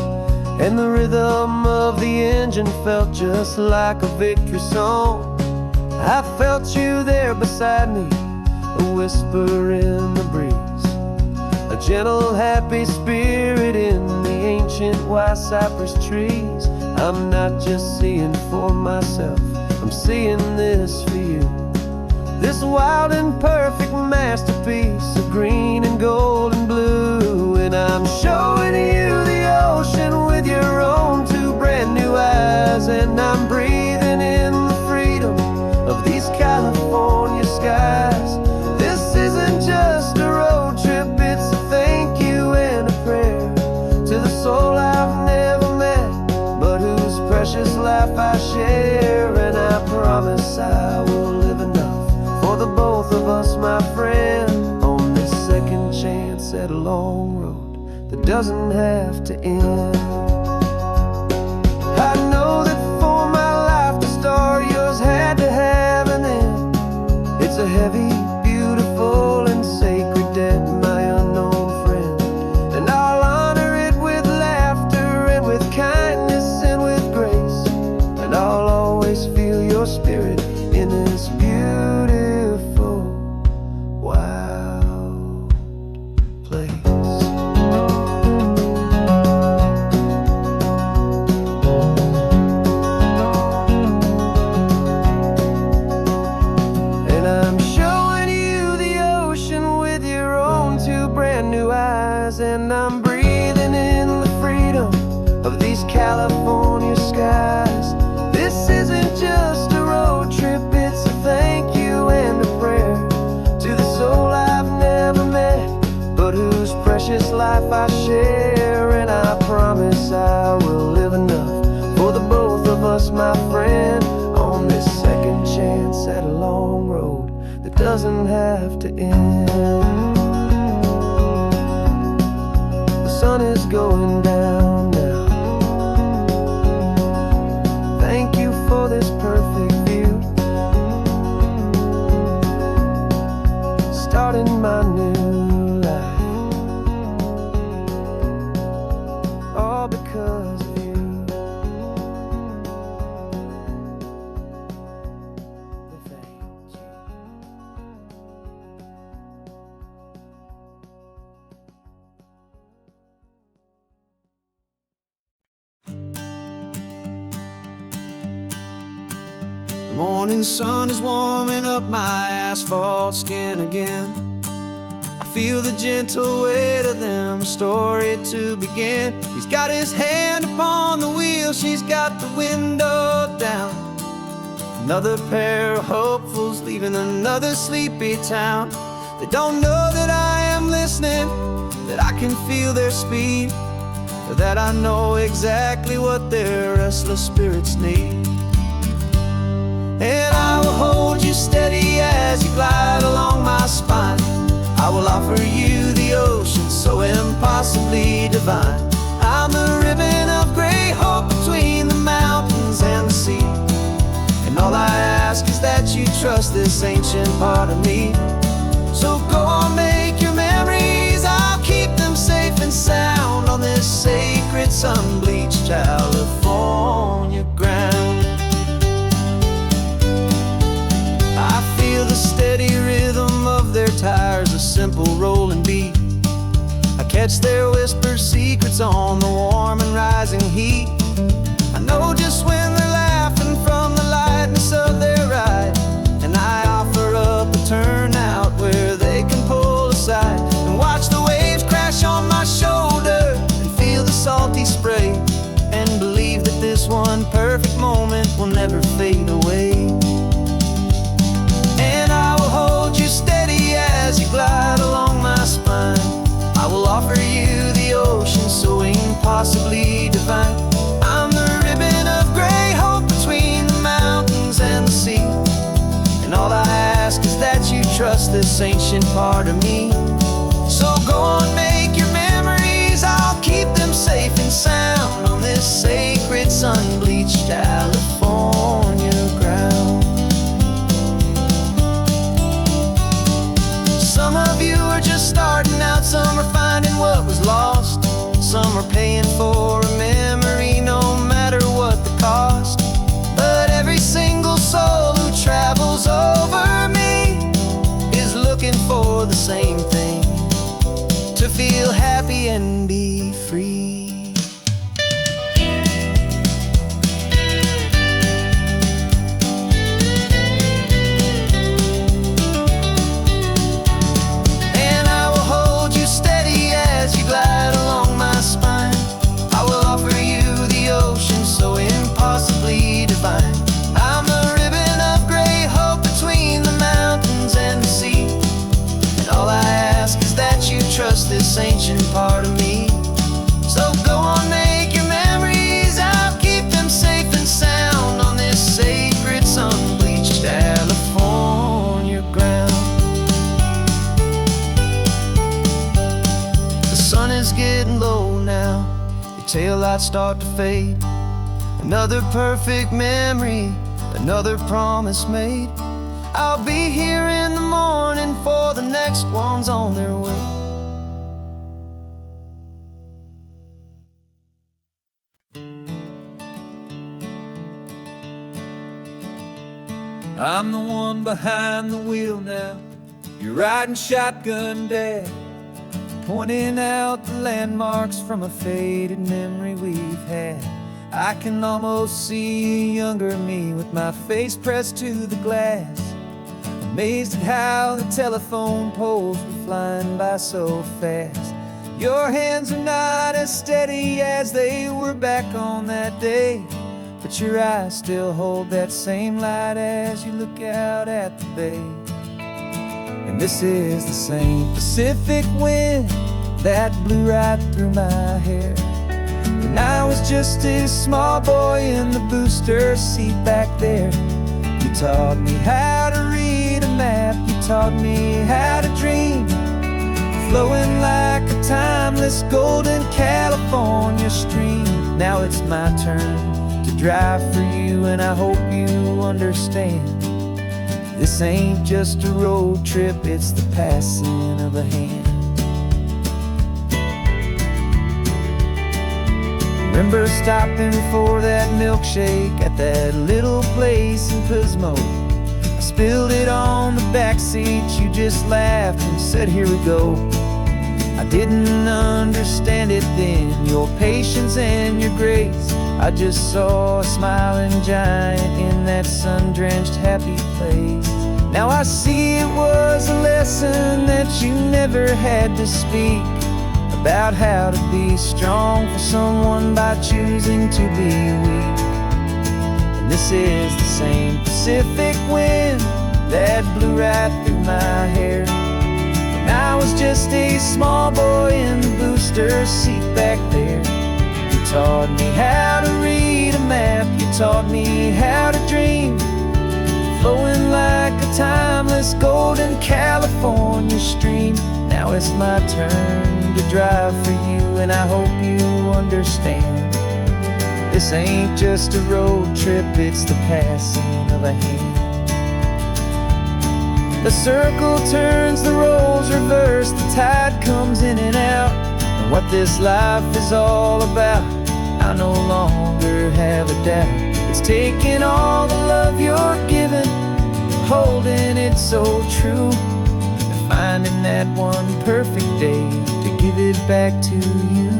and the rhythm of the engine felt just like a victory song. I felt you there beside me, a whisper in the breeze, a gentle happy spirit in the ancient white cypress trees. I'm not just seeing for myself, I'm seeing this for you. This wild and perfect masterpiece of green and gold and blue. And I'm showing you the ocean with your own two brand new eyes. And I'm breathing in the freedom of these California skies. This isn't just a road trip, it's a thank you and a prayer to the soul I've never met, but whose precious life I share. And I promise I will live enough for the both of us, my friend, on this second chance at a long road that doesn't have to end. I know that for my life to start, yours had to have an end. It's a heavy, beautiful, and sacred debt, my unknown friend. And I'll honor it with laughter and with kindness and with grace. And I'll always feel your spirit in this beautiful wild and I'm breathing in the freedom of these California skies. This isn't just a road trip, it's a thank you and a prayer to the soul I've never met, but whose precious life I share. And I promise I will live enough for the both of us, my friend, on this second chance at a long road that doesn't have to end. The sun is going down now. Thank you for this perfect view, starting my new life, all because of you. Thank you. The morning sun is warming up my asphalt skin again. I feel the gentle weight of them, a story to begin. He's got his hand upon the wheel, she's got the window down. Another pair of hopefuls leaving another sleepy town. They don't know that I am listening, that I can feel their speed, or that I know exactly what their restless spirits need. And I will hold you steady as you glide along my spine. I will offer you the ocean so impossibly divine. I'm the ribbon of gray hope between the mountains and the sea. And all I ask is that you trust this ancient part of me. So go on, make your memories, I'll keep them safe and sound on this sacred sun-bleached California ground. I feel the steady rhythm of their tires, a simple rolling beat. I catch their whispered secrets on the warm and rising heat. I know just when they're laughing from the lightness of their ride, and I offer up a turnout where they can pull aside and watch the waves crash on my shoulder and feel the salty spray, and believe that this one perfect moment will never fade away. I will hold you steady as you glide along my spine. I will offer you the ocean so impossibly divine. I'm the ribbon of gray hope between the mountains and the sea. And all I ask is that you trust this ancient part of me. So go on, make your memories, I'll keep them safe and sound on this sacred sun-bleached California ground. Some of you are just starting out, some are finding what was lost, some are paying for a memory no matter what the cost. But every single soul who travels over me is looking for the same thing, to feel happy and be free. Glide along my spine. I will offer you the ocean so impossibly divine. I'm the ribbon of gray hope between the mountains and the sea. And all I ask is that you trust this ancient part of me. So go on, make your memories, I'll keep them safe and sound on this sacred sun-bleached California ground. The sun is getting low now, your taillights start to fade. Another perfect memory, another promise made. I'll be here in the morning for the next ones on their way. I'm the one behind the wheel now. You're riding shotgun, Dad, pointing out the landmarks from a faded memory we've had. I can almost see a younger me with my face pressed to the glass, amazed at how the telephone poles were flying by so fast. Your hands are not as steady as they were back on that day, but your eyes still hold that same light as you look out at the bay. And this is the same Pacific wind that blew right through my hair when I was just a small boy in the booster seat back there. You taught me how to read a map, you taught me how to dream, flowing like a timeless golden California stream. Now it's my turn to drive for you, and I hope you understand. This ain't just a road trip, it's the passing of a hand. Remember stopping for that milkshake at that little place in Pismo. I spilled it on the back seat, you just laughed and said, here we go. I didn't understand it then, your patience and your grace. I just saw a smiling giant in that sun-drenched happy place. Now I see it was a lesson that you never had to speak, about how to be strong for someone by choosing to be weak. And this is the same Pacific wind that blew right through my hair when I was just a small boy in the booster seat back there. You taught me how to read a map, you taught me how to dream, flowing like a timeless golden California stream. Now it's my turn to drive for you, and I hope you understand. This ain't just a road trip, it's the passing of a hand. The circle turns, the roles reverse, the tide comes in and out. And what this life is all about, I no longer have a doubt. It's taking all the love you're giving, holding it so true, and finding that one perfect day to give it back to you.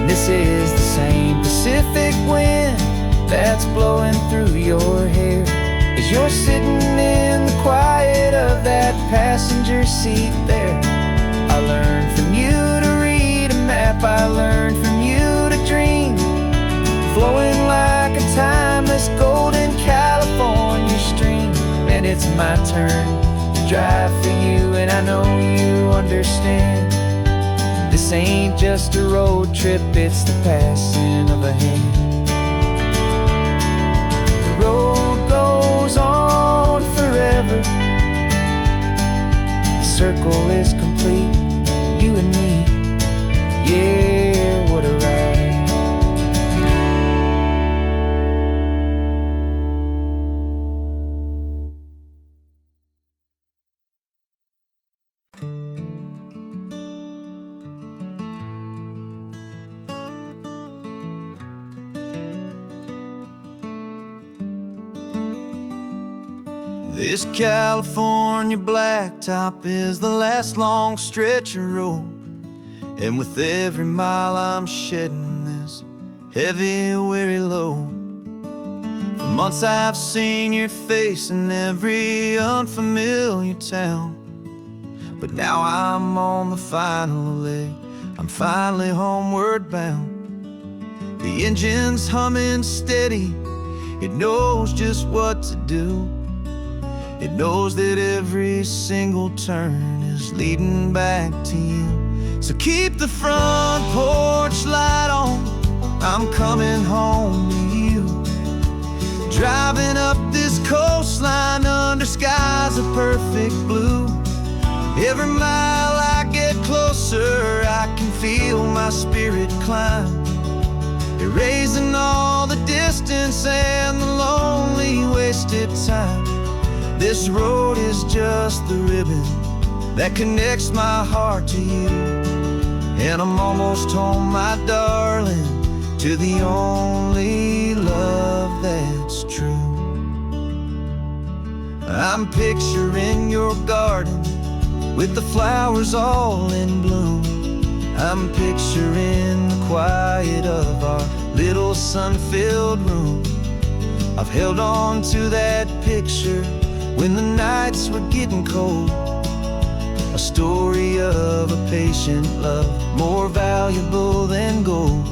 This is the same Pacific wind that's blowing through your hair as you're sitting in the quiet of that passenger seat there. I learned from you to read a map, I learned from you to dream, flowing like a timeless golden California stream. And it's my turn to drive for you, and I know you understand. This ain't just a road trip, it's the passing of a hand. The road goes on forever, the circle is complete, you and me, yeah, what a ride. This California blacktop is the last long stretch of road, and with every mile I'm shedding this heavy, weary load. For months I've seen your face in every unfamiliar town, but now I'm on the final leg, I'm finally homeward bound. The engine's humming steady, it knows just what to do. It knows that every single turn is leading back to you. So keep the front porch light on, I'm coming home to you. Driving up this coastline under skies of perfect blue. Every mile I get closer, I can feel my spirit climb, erasing all the distance and the lonely wasted time. This road is just the ribbon that connects my heart to you, and I'm almost home, my darling, to the only love that's true. I'm picturing your garden with the flowers all in bloom. I'm picturing the quiet of our little sun-filled room. I've held on to that picture when the nights were getting cold. A story of a patient love, more valuable than gold.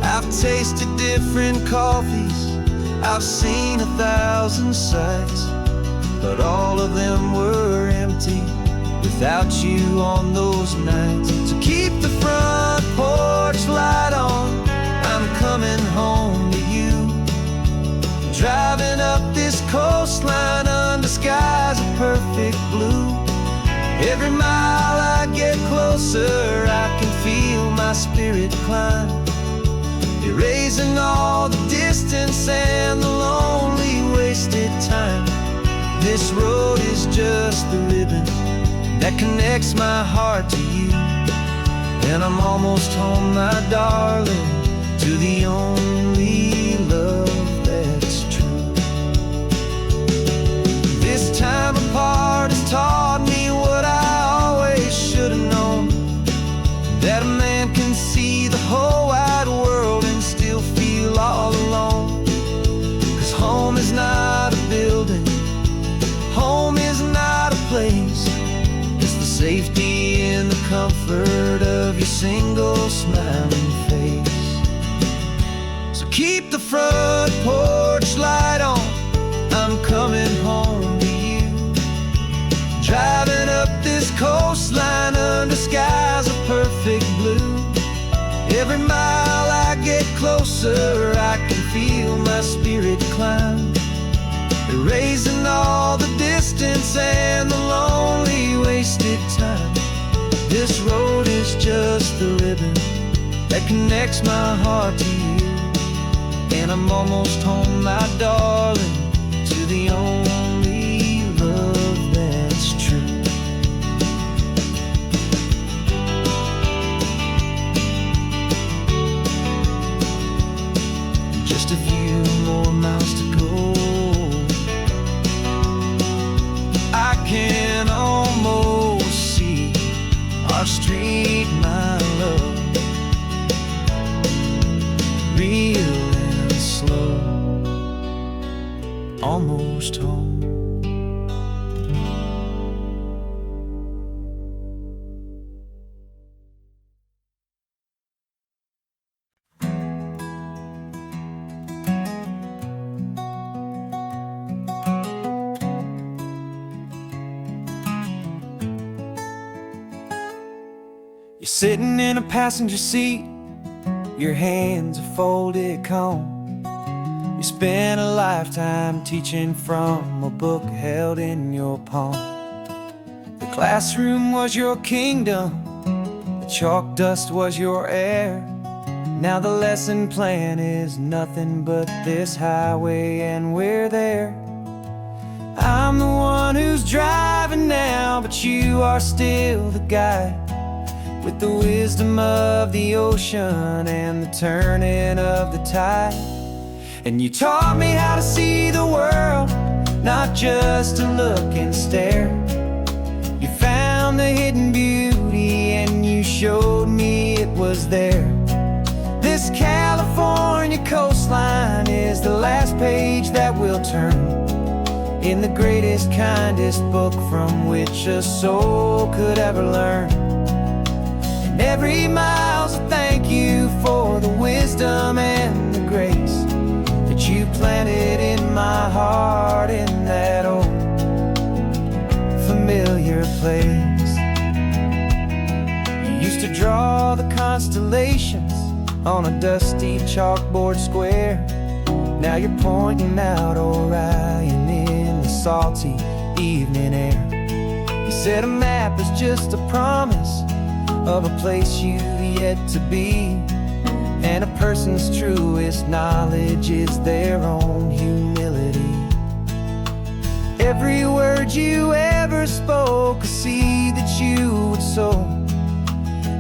I've tasted different coffees, I've seen 1,000 sights, but all of them were empty without you on those nights. So keep the front porch light on, I'm coming home to you. Driving up this coastline under skies of perfect blue. Every mile I get closer, I can feel my spirit climb, erasing all the distance and the lonely wasted time. This road is just the ribbon that connects my heart to you. And I'm almost home, my darling, to the only love that's true. This time apart has taught me what I always should have known, that a man can see the whole wide world and still feel all alone. 'Cause home is not a building, home is not a place, it's the safety and the comfort of your single smiling face. So keep the front porch light on, I'm coming home to you. Driving up this coastline under skies of perfect blue. Every mile I get closer, I can feel my spirit climb, erasing all the distance and the lonely wasted time. This road is just the ribbon that connects my heart to you. And I'm almost home, my darling, to the only love that's true. Just a few more miles to go, I can almost see our street, my love, real and slow, almost home. You're sitting in a passenger seat, your hands are folded calm. You spent a lifetime teaching from a book held in your palm. The classroom was your kingdom, the chalk dust was your air. Now the lesson plan is nothing but this highway and we're there. I'm the one who's driving now, but you are still the guide, with the wisdom of the ocean and the turning of the tide. And you taught me how to see the world, not just to look and stare. You found the hidden beauty and you showed me it was there. This California coastline is the last page that we'll turn in the greatest, kindest book from which a soul could ever learn. And every mile's a thank you for the wisdom and the grace that you planted in my heart in that old familiar place. You used to draw the constellations on a dusty chalkboard square. Now you're pointing out Orion in the salty evening air. You said a map is just a promise of a place you've yet to be, and a person's truest knowledge is their own humility. Every word you ever spoke, a seed that you would sow,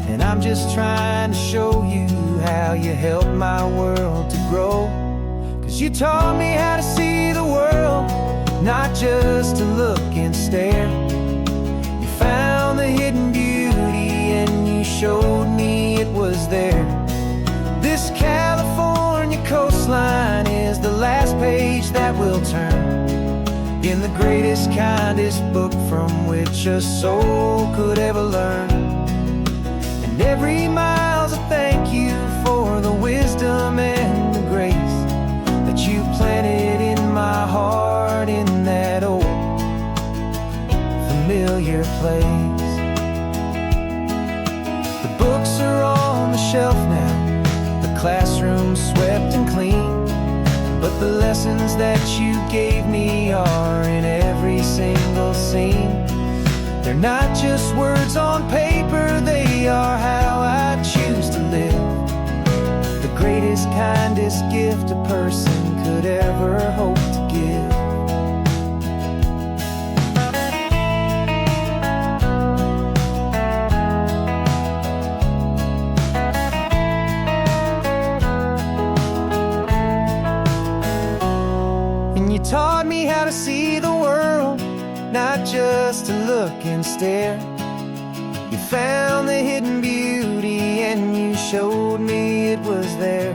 and I'm just trying to show you how you helped my world to grow. 'Cause you taught me how to see the world, not just to look and stare. You found the hidden beauty and you showed me it was there. This California coastline is the last page that we'll turn in the greatest, kindest book from which a soul could ever learn. And every mile's a thank you for the wisdom and the grace that you planted in my heart in that old familiar place. The books are on the shelf now, the classroom swept and clean, but the lessons that you gave me are in every single scene. They're not just words on paper, they are how I choose to live. The greatest, kindest gift a person could ever hope to give. And you taught me how to see the world, not just to look and stare. You found the hidden beauty and you showed me it was there.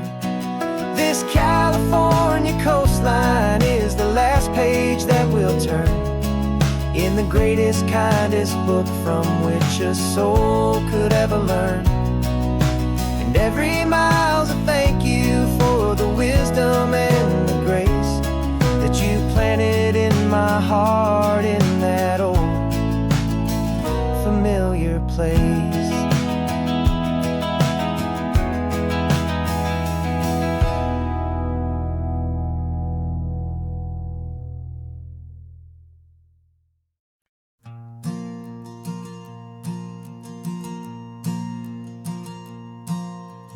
This California coastline is the last page that we'll turn in the greatest, kindest book from which a soul could ever learn. And every mile's a thank you for the wisdom and the grace that you planted in my heart in that old familiar place.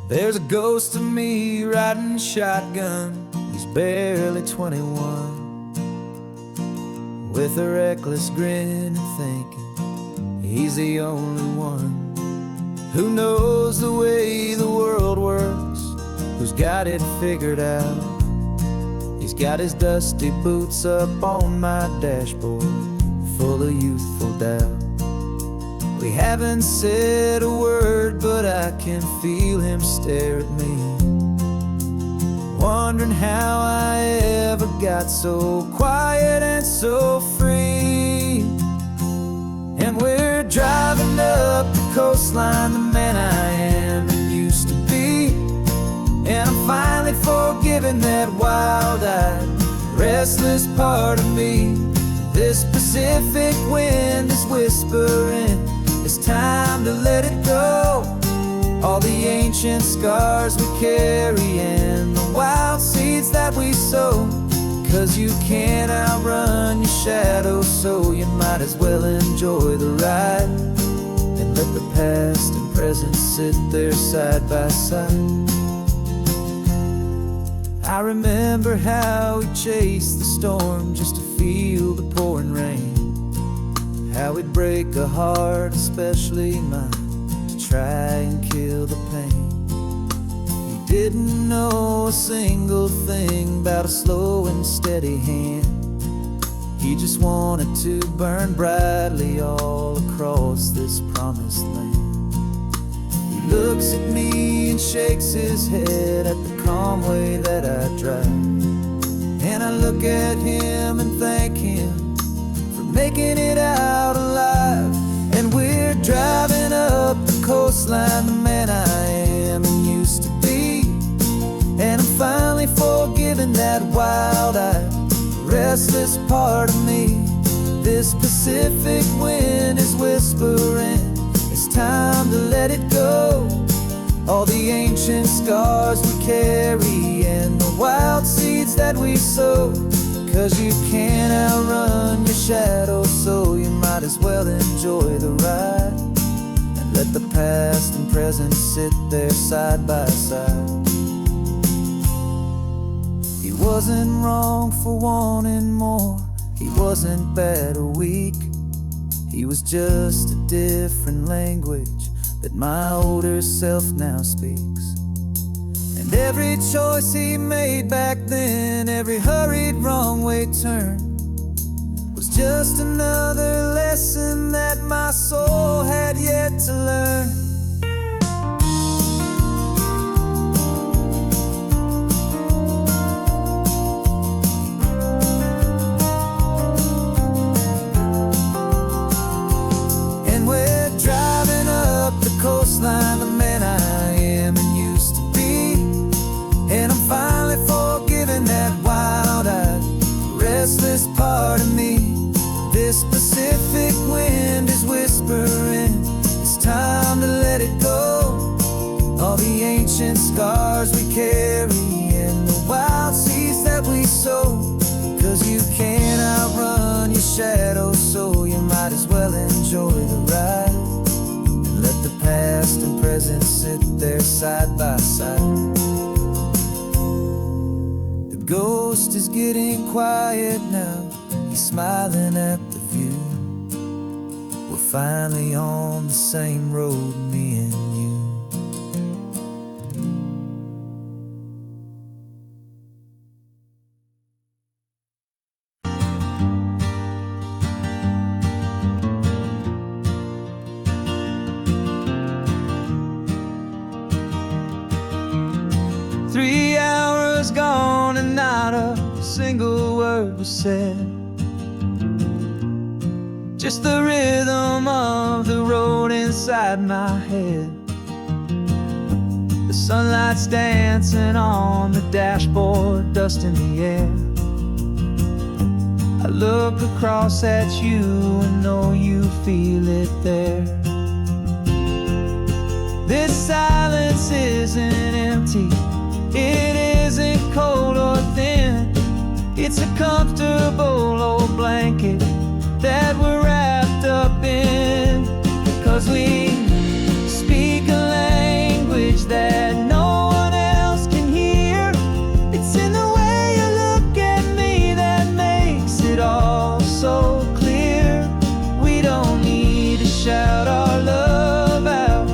There's a ghost of me riding shotgun. He's barely 21, with a reckless grin and thinking he's the only one who knows the way the world works, who's got it figured out. He's got his dusty boots up on my dashboard, full of youthful doubt. We haven't said a word, but I can feel him stare at me, wondering how I ever got so quiet and so free. And we're driving up the coastline, the man I am and used to be. And I'm finally forgiving that wild-eyed, restless part of me. This Pacific wind is whispering, it's time to let it go. All the ancient scars we carry and the wild seeds that we sow. 'Cause you can't outrun your shadow, so you might as well enjoy the ride and let the past and present sit there side by side. I remember how we chased the storm just to feel the pouring rain, how we'd break a heart, especially mine, to try and kill the pain. He didn't know a single thing about a slow and steady hand. He just wanted to burn brightly all across this promised land. He looks at me and shakes his head at the calm way that I drive, and I look at him and thank him for making it out alive. And we're driving up the coastline, the man I am and used to be. And I'm finally forgiving that wild-eyed, restless part of me. This Pacific wind is whispering, it's time to let it go. All the ancient scars we carry and the wild seeds that we sow. 'Cause you can't outrun your shadow, so you might as well enjoy the ride and let the past and present sit there side by side. He wasn't wrong for wanting more, he wasn't bad or weak. He was just a different language that my older self now speaks. And every choice he made back then, every hurried wrong way turn, just another lesson that my soul had yet to learn. And we're driving up the coastline, the man I am and used to be. And I'm finally forgiving that wild-eyed, restless part of me. This Pacific wind is whispering, it's time to let it go. All the ancient scars we carry and the wild seeds that we sow. 'Cause you can't outrun your shadow, so you might as well enjoy the ride. And let the past and present sit there side by side. The ghost is getting quiet now, he's smiling at the view. We're finally on the same road, me and you. 3 hours gone and not a single word was said. Just the rhythm of the road inside my head. The sunlight's dancing on the dashboard, dust in the air. I look across at you and know you feel it there. This silence isn't empty, it isn't cold or thin. It's a comfortable old blanket that we're wrapped up in. 'Cause we speak a language that no one else can hear. It's in the way you look at me that makes it all so clear. We don't need to shout our love out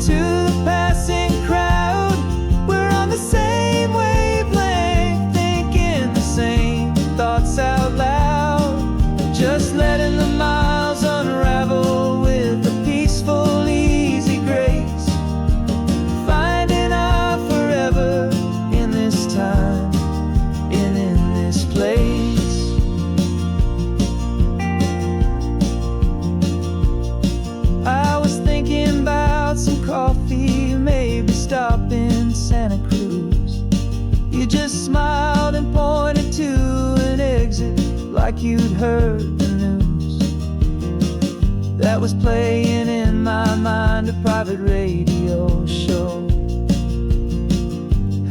to the passing crowd. We're on the same wavelength, thinking the same thoughts out loud. Just letting the miles unravel with a peaceful, easy grace. Finding our forever in this time and in this place. I was thinking about some coffee, maybe stop in Santa Cruz. You just smiled and pointed to an exit like you'd heard the news. That was playing in my mind, a private radio show.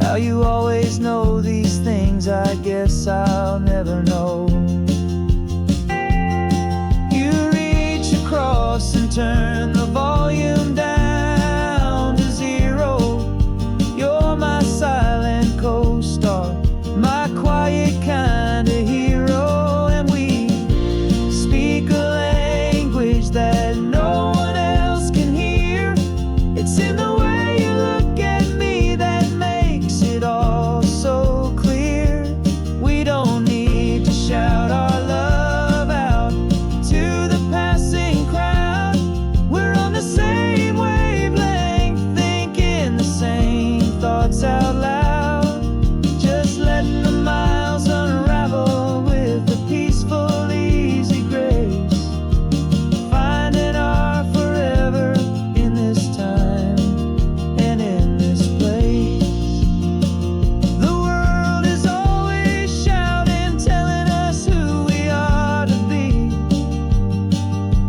How you always know these things, I guess I'll never know. You reach across and turn the volume down to 0. You're my silent co-star, my quiet kind of hero. And we speak a language that no one else can hear. It's in the way you look at me that makes it all so clear. We don't need to shout our love out to the passing crowd. We're on the same wavelength, thinking the same thoughts out loud. Just letting the miles unravel with a peaceful, easy grace. Finding our forever in this time and in this place. The world is always shouting, telling us who we are to be.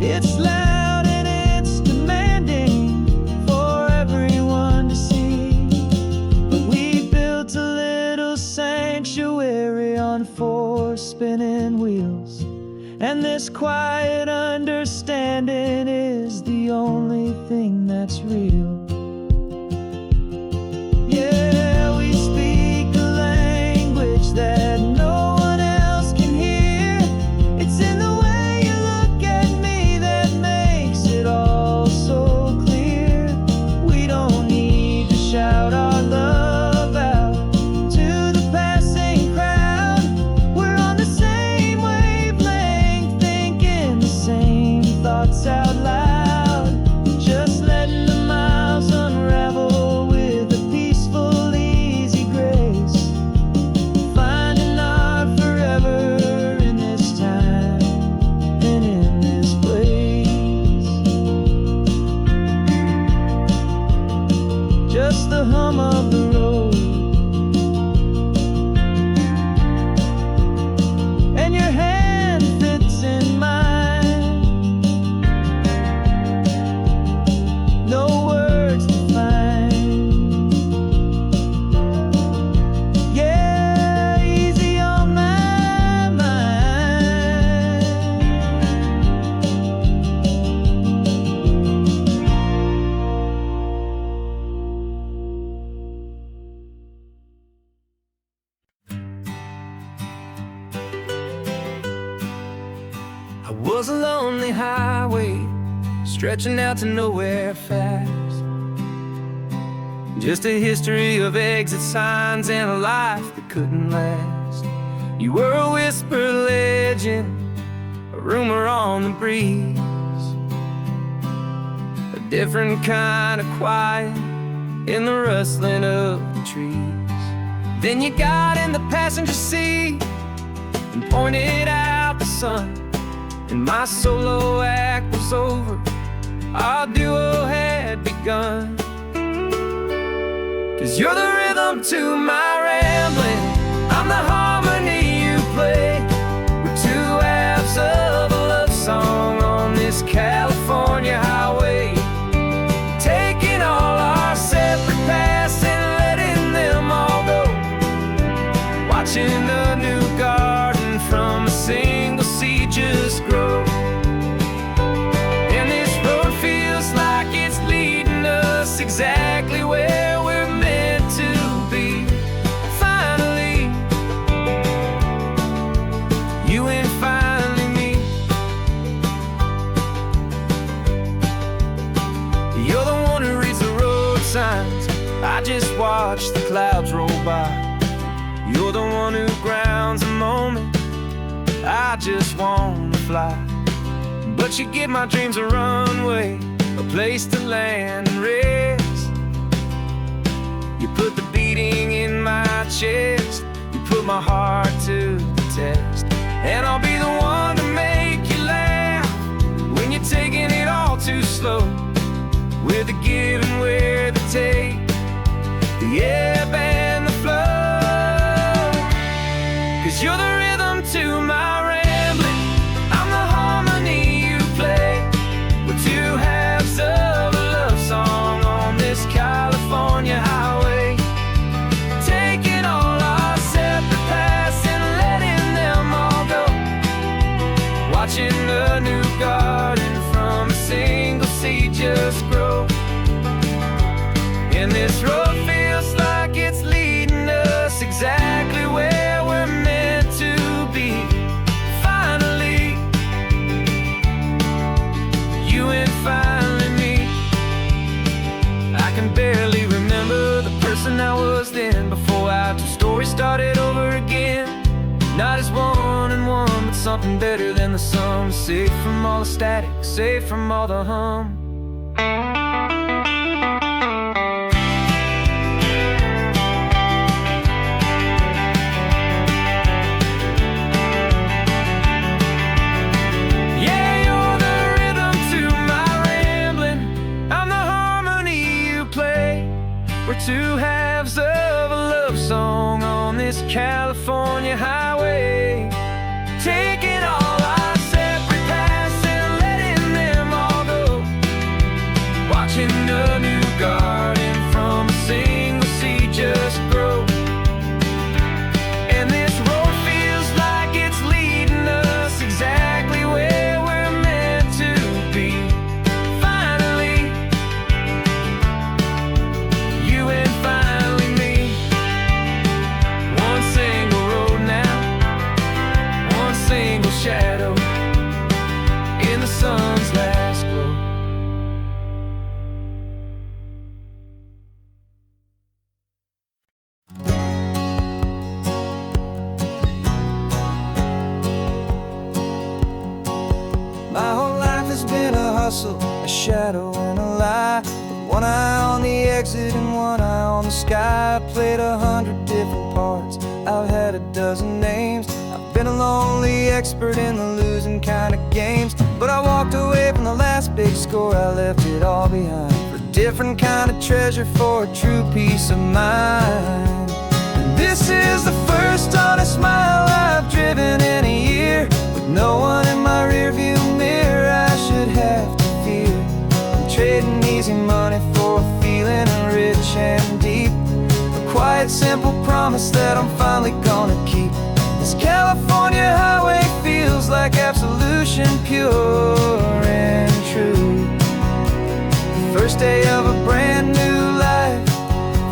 It's loud and it's demanding for everyone to see. But we built a little sanctuary on 4 spinning wheels. And this quiet understanding is the only thing that's real. Yeah, we speak a language that no one else can hear. It's in the way you look at me that makes it all so clear. We don't need to shout our love out to the passing crowd. We're on the same wavelength, was a lonely highway stretching out to nowhere fast. Just a history of exit signs and a life that couldn't last. You were a whisper legend, a rumor on the breeze, a different kind of quiet in the rustling of the trees. Then you got in the passenger seat and pointed out the sun, and my solo act was over, our duo had begun. 'Cause you're the rhythm to my rambling, I'm the harmony you play. We're two halves of a love song on this California highway, taking all our separate paths and letting them all go, watching a new garden from a single seed just grow. And this road feels like it's leading us exactly where we're meant to be. Finally, you and finally me. You're the one who reads the road signs, I just watch the clouds roll by. You're the one who grounds a moment, I just wanna fly. But you give my dreams a runway, a place to land and rest. You put the beating in my chest, you put my heart to the test. And I'll be the one to make you laugh when you're taking it all too slow. We're the give and we're the take, the ebb and the flow. 'Cause you're the rhythm to my rambling, I'm the harmony you play. We're two halves of a love song on this California highway, taking all our separate paths and letting them all go, watching a new garden from a single seed just grow. And this road feels like it's leading us exactly where we're meant to be. Finally, you and finally me. I can barely remember the person I was then, before our two stories started over again. Not as one and one, but something better than the sum. Safe from all the static, safe from all the hum. Two halves of a love song on this California highway, taking all our separate paths and letting them all go, watching a new garden from a single seed just grow. And this road feels like it's leading us exactly where we're meant to be. Finally, you and finally me. One single road now, one single shadow in the sun's last glow. My whole life has been a hustle, a shadow and a lie. With one eye on the exit and one eye on the sky. I played 100 different parts, I've had a dozen names. I've been a lonely expert in the losing kind of games. But I walked away from the last big score, I left it all behind for a different kind of treasure, for a true peace of mind. And this is the first honest mile I've driven in a year, with no one in my rearview mirror I should have to fear. I'm trading easy money for a feeling rich and deep, a quiet simple promise that I'm finally gonna keep. This California highway feels like absolution, pure and true. The first day of a brand new life,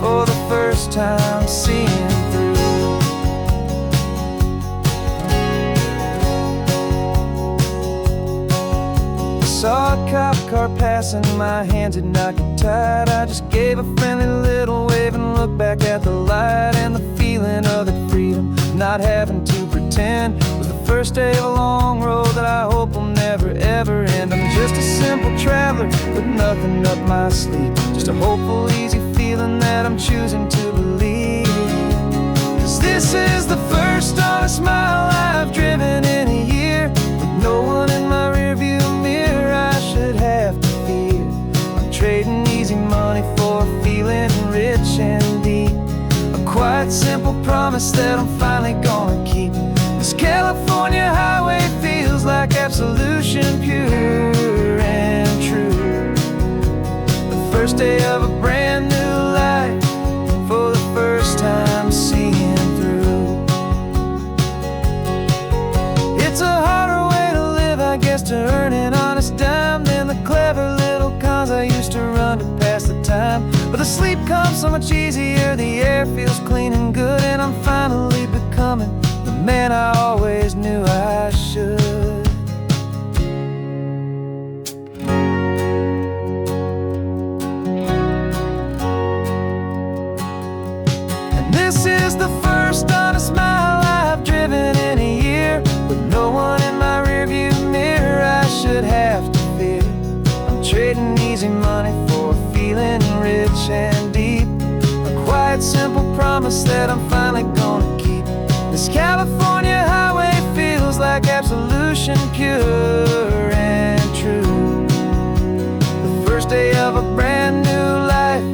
for the first time seeing through. grass and my hands did not get tired. I just gave a friendly little wave and looked back at the light. And the feeling of that freedom, not having to pretend, was the first day of a long road that I hope will never ever end. I'm just a simple traveler with nothing up my sleeve, just a hopeful, easy feeling that I'm choosing to believe. 'Cause this is the first honest mile I've driven in a year, with no one in my rearview mirror I should have to fear. I'm trading easy money for a feeling rich and deep, a quiet, simple promise that I'm finally gonna keep. This California highway feels like absolution, pure and true. The first day of a brand new life, for the first time seeing through. It's a harder way to live, I guess, to earn an honest dime than the clever little cons I used to run to pass the time. But the sleep comes so much easier, the air feels clean and good, and I'm finally becoming the man I always knew I should. And this is the first honest mile I've driven in a year, with no one in my rearview mirror I should have to fear. I'm trading easy money for a feeling rich and deep, a quiet, simple promise that I'm finally gonna keep. This California highway feels like absolution, pure and true. The first day of a brand new life,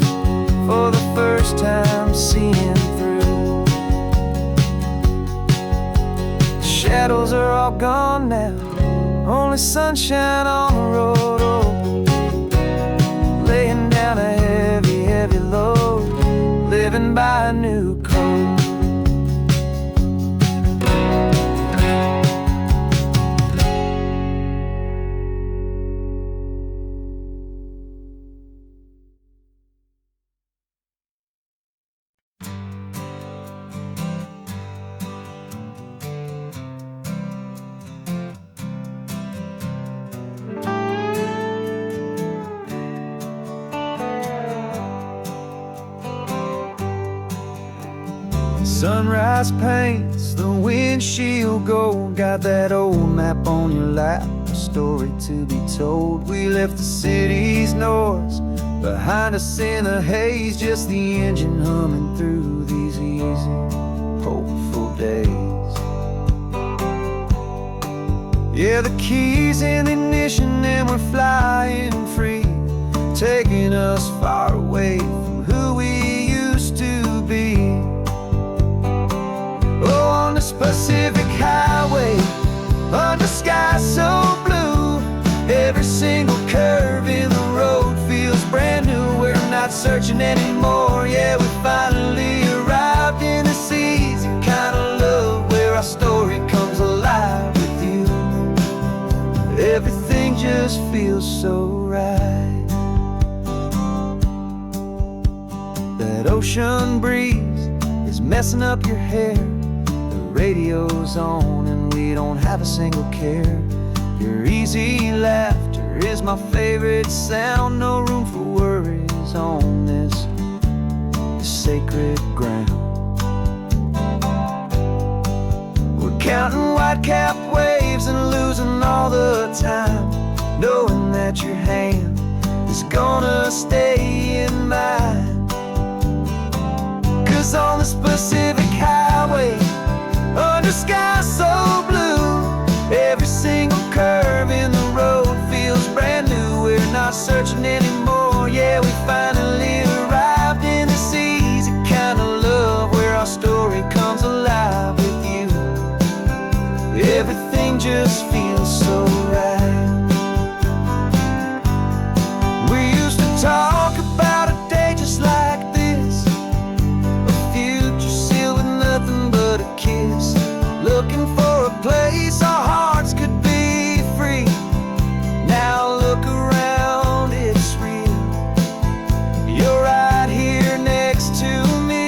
for the first time seeing through. The shadows are all gone now, only sunshine on the road. Oh, laying down a heavy, heavy load, living by a new code. Sunrise paints the windshield gold, got that old map on your lap, a story to be told. We left the city's noise behind us in the haze, just the engine humming through these easy, hopeful days. Yeah, the keys in the ignition and we're flying free, taking us far away from who we used to be. Oh, on this Pacific highway, under sky so blue, every single curve in the road feels brand new. We're not searching anymore, yeah, we finally arrived in this easy kind of love, where our story comes alive with you. Everything just feels so right. That ocean breeze is messing up your hair, radio's on and we don't have a single care. Your easy laughter is my favorite sound, no room for worries on this sacred ground. We're counting white-capped waves and losing all the time, knowing that your hand is gonna stay in mine. 'Cause on this Pacific highway, under sky so blue, every single curve in the road feels brand new. We're not searching anymore, yeah, we finally arrived in this easy kind of love, where our story comes alive with you. Everything just feels so right. We used to talk about a day just like this, a future sealed with nothing but a kiss, looking for a place our hearts could be free. Now look around, it's real. You're right here next to me.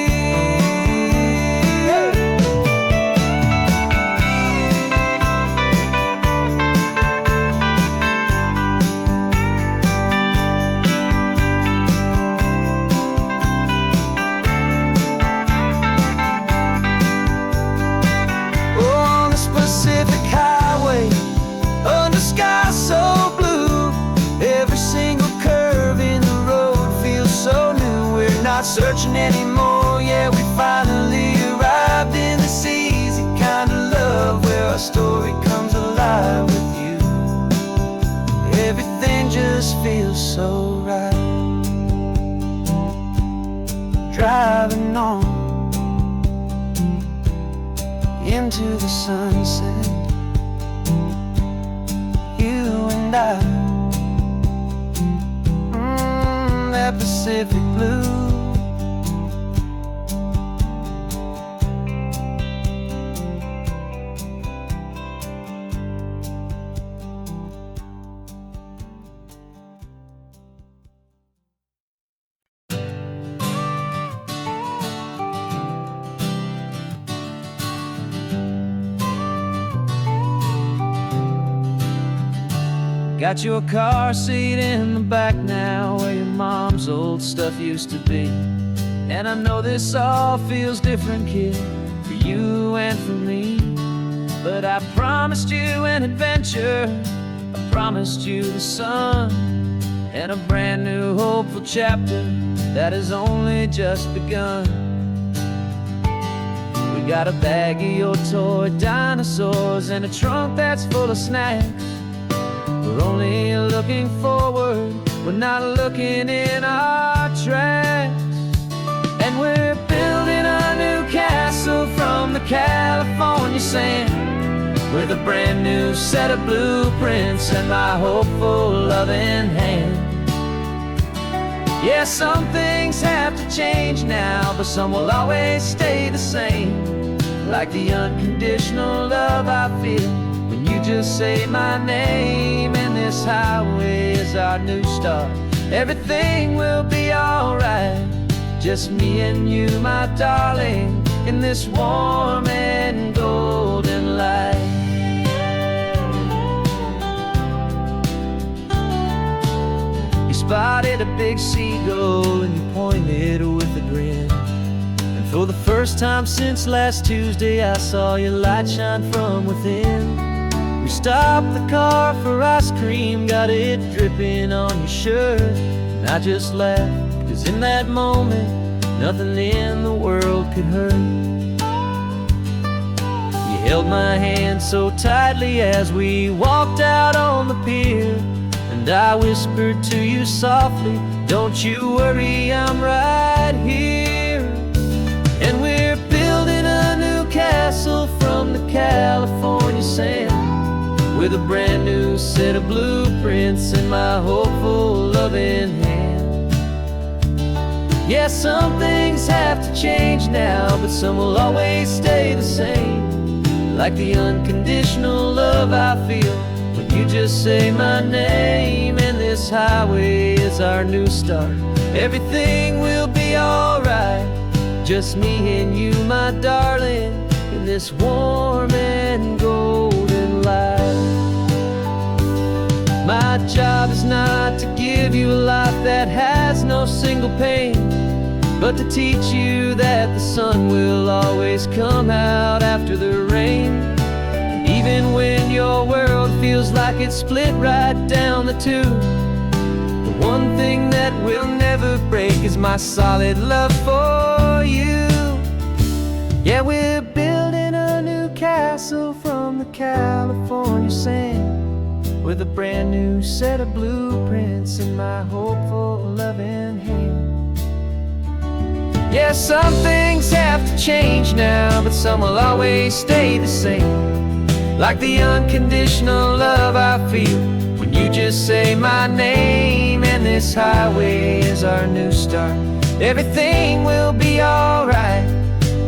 anymore. Yeah, we finally arrived in this easy kind of love where our story comes alive with you. Everything just feels so right. Driving on into the sunset, you and I, that Pacific blue. Got your car seat in the back now, where your mom's old stuff used to be. And I know this all feels different, kid, for you and for me. But I promised you an adventure, I promised you the sun, and a brand new hopeful chapter that has only just begun. We got a bag of your toy dinosaurs and a trunk that's full of snacks. We're only looking forward, we're not looking in our tracks. And we're building a new castle from the California sand, with a brand new set of blueprints and my hopeful loving hand. Yeah, some things have to change now, but some will always stay the same. Like the unconditional love I feel when you just say my name. And this highway is our new start. Everything will be alright, just me and you, my darling, in this warm and golden light. You spotted a big seagull and you pointed with a grin. And for the first time since last Tuesday, I saw your light shine from within. We stopped the car for ice cream, got it dripping on your shirt. And I just laughed, 'cause in that moment, nothing in the world could hurt. You held my hand so tightly as we walked out on the pier, and I whispered to you softly, don't you worry, I'm right here. And we're building a new castle from the California sand, with a brand new set of blueprints in my hopeful loving hand. Yeah, some things have to change now, but some will always stay the same. Like the unconditional love I feel when you just say my name. And this highway is our new start. Everything will be alright, just me and you, my darling, in this warm and golden light. My job is not to give you a life that has no single pain, but to teach you that the sun will always come out after the rain. And even when your world feels like it's split right down the two, the one thing that will never break is my solid love for you. Yeah, we're building a new castle from the California sand, with a brand new set of blueprints in my hopeful loving hand. Yeah, some things have to change now, but some will always stay the same. Like the unconditional love I feel when you just say my name. And this highway is our new start. Everything will be alright,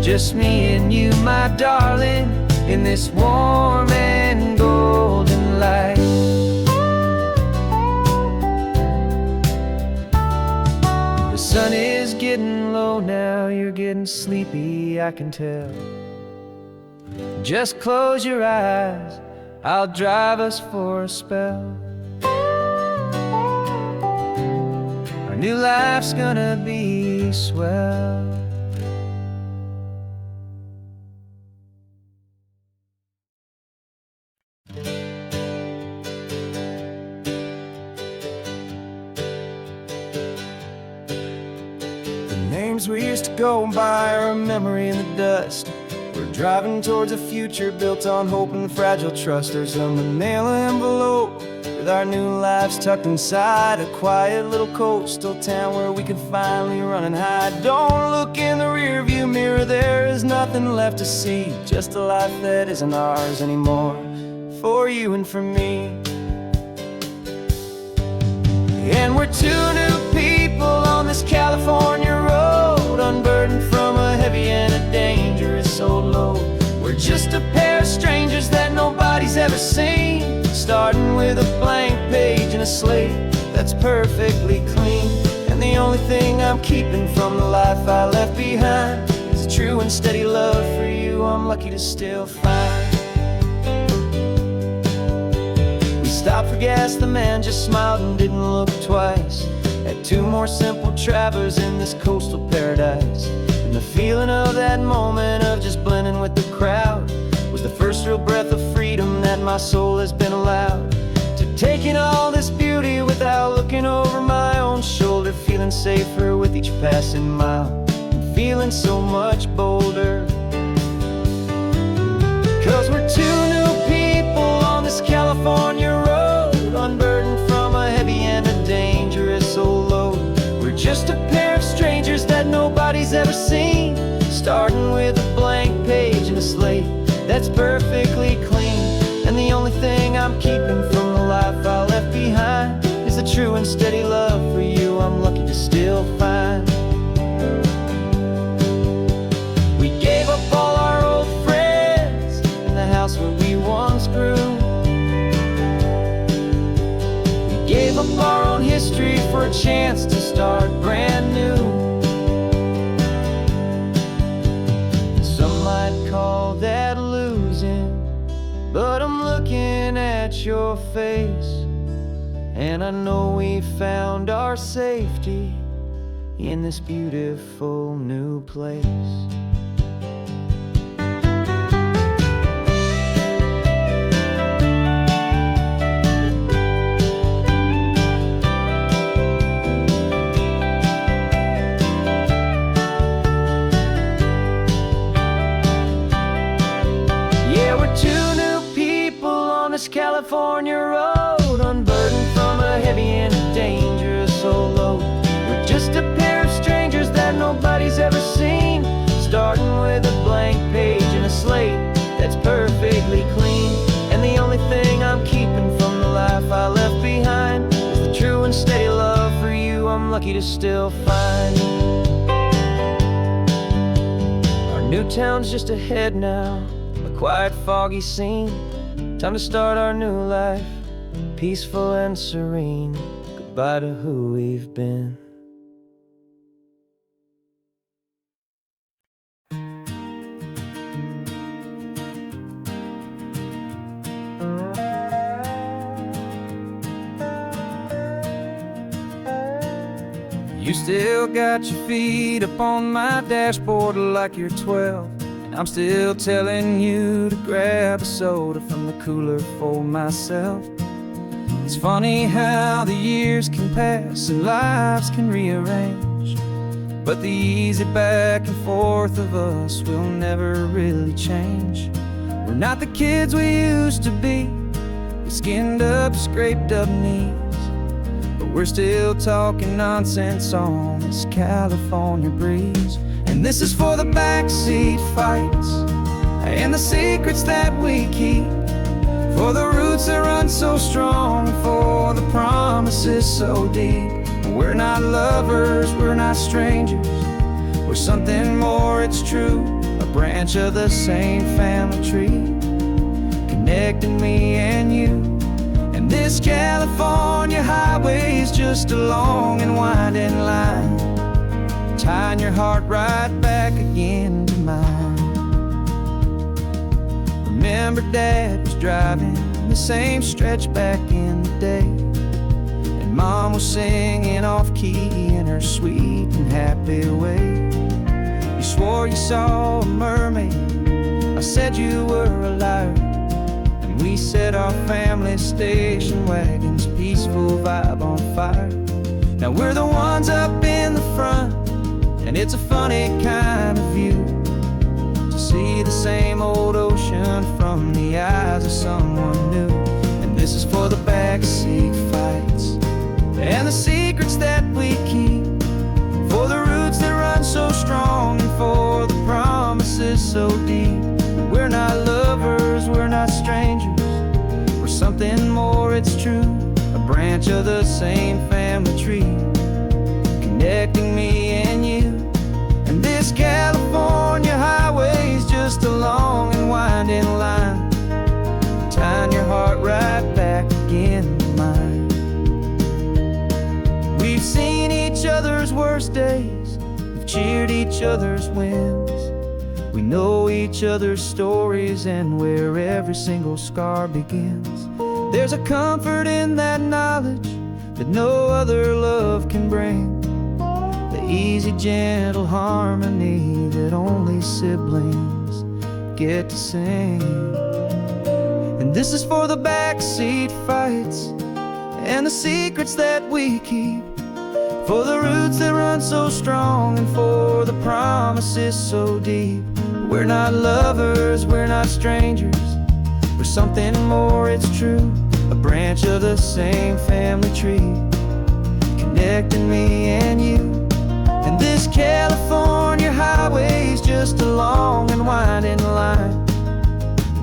just me and you, my darling, in this warm and golden light. The sun is getting low now, you're getting sleepy, I can tell. Just close your eyes, I'll drive us for a spell. Our new life's gonna be swell. times we used to go by are a memory in the dust. We're driving towards a future built on hope and fragile trust. There's a manila envelope with our new lives tucked inside, a quiet little coastal town where we can finally run and hide. Don't look in the rearview mirror, there is nothing left to see, just a life that isn't ours anymore, for you and for me. And we're two new people on this California road, unburdened from a heavy and a dangerous old load. We're just a pair of strangers that nobody's ever seen, starting with a blank page and a slate that's perfectly clean. And the only thing I'm keeping from the life I left behind is a true and steady love for you I'm lucky to still find. We stopped for gas, the man just smiled and didn't look twice. Had two more simple travelers in this coastal paradise. And the feeling of that moment of just blending with the crowd was the first real breath of freedom that my soul has been allowed to take in all this beauty without looking over my own shoulder, feeling safer with each passing mile and feeling so much bolder. 'Cause we're two new people on this California road, unburdened from a heavy and a dangerous old load. We're just a pair of strangers that nobody's ever seen, starting with a blank page and a slate that's perfectly clean. And the only thing I'm keeping from the life I left behind is the true and steady love for you I'm lucky to still find. We gave up all our old friends in the house where we once grew. We gave up our own history for a chance to start brand new. Some might call that losing, but I'm looking at your face, and I know we found our safety in this beautiful new place. Yeah, we're two new people on this California road, unburdened from a heavy and a dangerous old load. We're just a pair of strangers that nobody's ever seen, starting with a blank page and a slate that's perfectly clean. And the only thing I'm keeping from the life I left behind is the true and steady love for you I'm lucky to still find. Our new town's just ahead now, a quiet, foggy scene. Time to start our new life, peaceful and serene. Goodbye to who we've been. You still got your feet up on my dashboard like you're 12, and I'm still telling you to grab a soda from the cooler for myself. It's funny how the years can pass and lives can rearrange, but the easy back and forth of us will never really change. We're not the kids we used to be, with skinned up, scraped up knees, but we're still talking nonsense on this California breeze. And this is for the backseat fights and the secrets that we keep, for the roots that run so strong, for the promises so deep. We're not lovers, we're not strangers, we're something more, it's true. A branch of the same family tree, connecting me and you. And this California highway is just a long and winding line, tying your heart right back again to mine. Remember Dad was driving the same stretch back in the day, and Mom was singing off-key in her sweet and happy way. You swore you saw a mermaid, I said you were a liar, and we set our family station wagon's peaceful vibe on fire. Now we're the ones up in the front, And it's a funny kind of view to see the same old ocean from the eyes of someone new. And this is for the backseat fights and the secrets that we keep, for the roots that run so strong and for the promises so deep. We're not lovers, we're not strangers, we're something more, it's true. A branch of the same family tree, connecting me and you. And this California highway's just a long and winding line, tying your heart right back again to mine. We've seen each other's worst days, we've cheered each other's wins. We know each other's stories and where every single scar begins. There's a comfort in that knowledge that no other love can bring, the easy, gentle harmony that only siblings get to sing. And this is for the backseat fights and the secrets that we keep, for the roots that run so strong and for the promises so deep. We're not lovers, we're not strangers, we're something more, it's true. A branch of the same family tree, connecting me and you. And this California highway's just a long and winding line,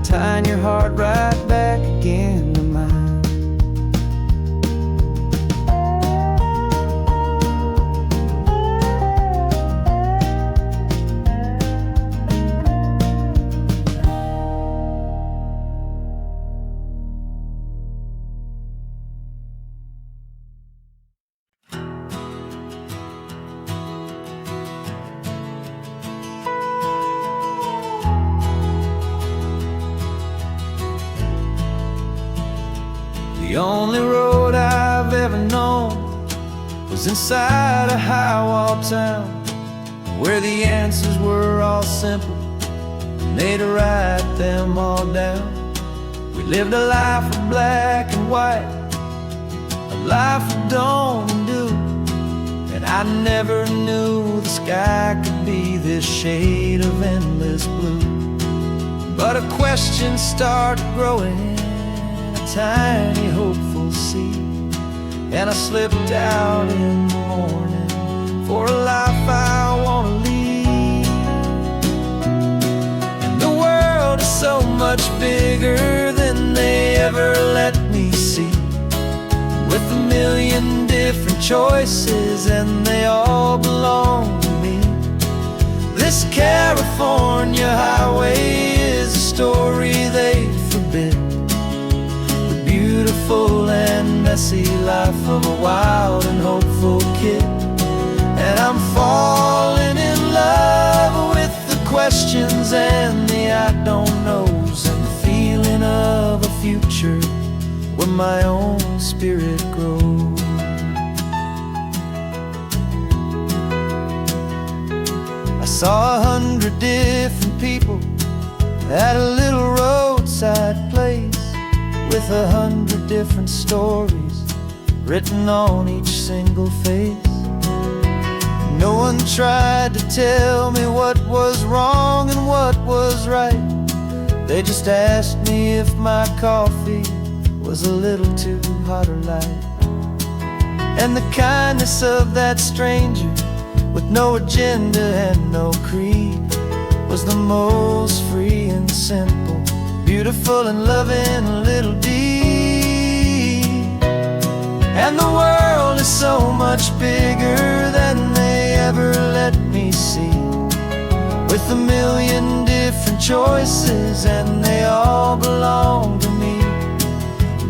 tying your heart right back again to mine. The only road I've ever known was inside a high-wall town, where the answers were all simple and they'd write them all down. We lived a life of black and white, a life of dawn and dew, and I never knew the sky could be this shade of endless blue. But a question started growing, tiny hopeful seed, and I slipped out in the morning for a life I want to lead. And the world is so much bigger than they ever let me see, with a million different choices and they all belong to me. This California highway is a story they forbid, beautiful and messy life of a wild and hopeful kid. And I'm falling in love with the questions and the I don't knows, and the feeling of a future where my own spirit grows. I saw 100 different people at a little roadside place, with 100 different stories written on each single face. No one tried to tell me what was wrong and what was right. They just asked me if my coffee was a little too hot or light. And the kindness of that stranger, with no agenda and no creed, was the most free and simple, beautiful and loving a little deed. And the world is so much bigger than they ever let me see, with a million different choices and they all belong to me.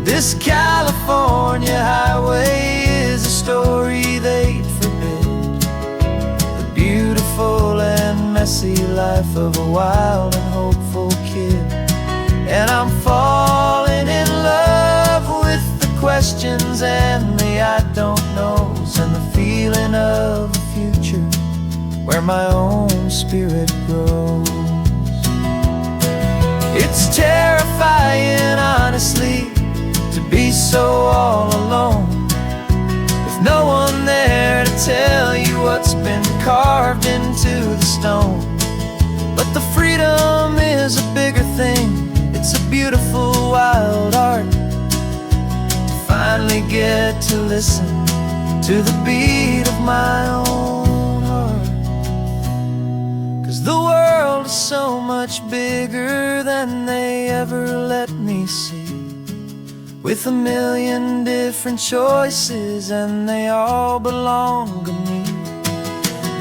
This California highway is a story they'd forbid, the beautiful and messy life of a wild and hopeful kid. And I'm falling in love with the questions and the I don't knows, and the feeling of a future where my own spirit grows. It's terrifying, honestly, to be so all alone, with no one there to tell you what's been carved into the stone. But the freedom is a bigger thing. It's a beautiful wild art to finally get to listen to the beat of my own heart. 'Cause the world is so much bigger than they ever let me see, with a million different choices and they all belong to me.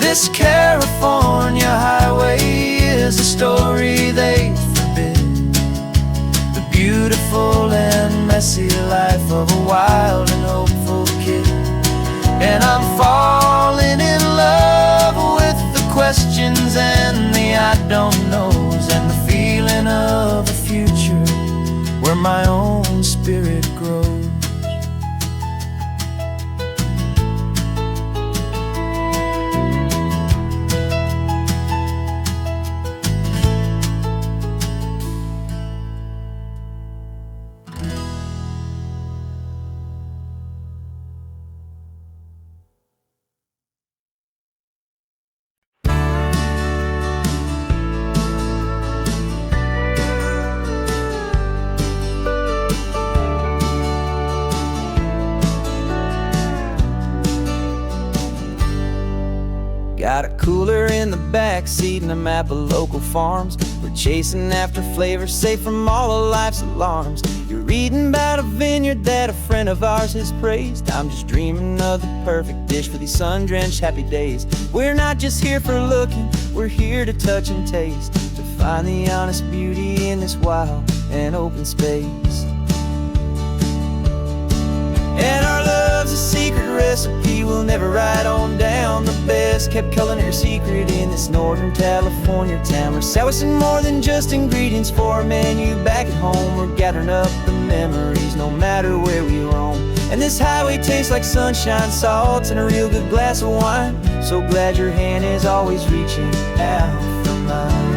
This California highway is a story they forbid, the beautiful and messy life of a wild and hopeful kid. And I'm falling in love with the questions and the I don't knows, and the feeling of a future where my own spirit grows. Got a cooler in the backseat and a map of local farms. We're chasing after flavors safe from all of life's alarms. You're reading about a vineyard that a friend of ours has praised. I'm just dreaming of the perfect dish for these sun-drenched happy days. We're not just here for looking, we're here to touch and taste, to find the honest beauty in this wild and open space. And our love's a secret recipe we'll never write on down. The best kept culinary secret in this Northern California town. We're selling more than just ingredients for a menu back at home. We're gathering up the memories no matter where we roam. And this highway tastes like sunshine, salt, and a real good glass of wine. So glad your hand is always reaching out for mine.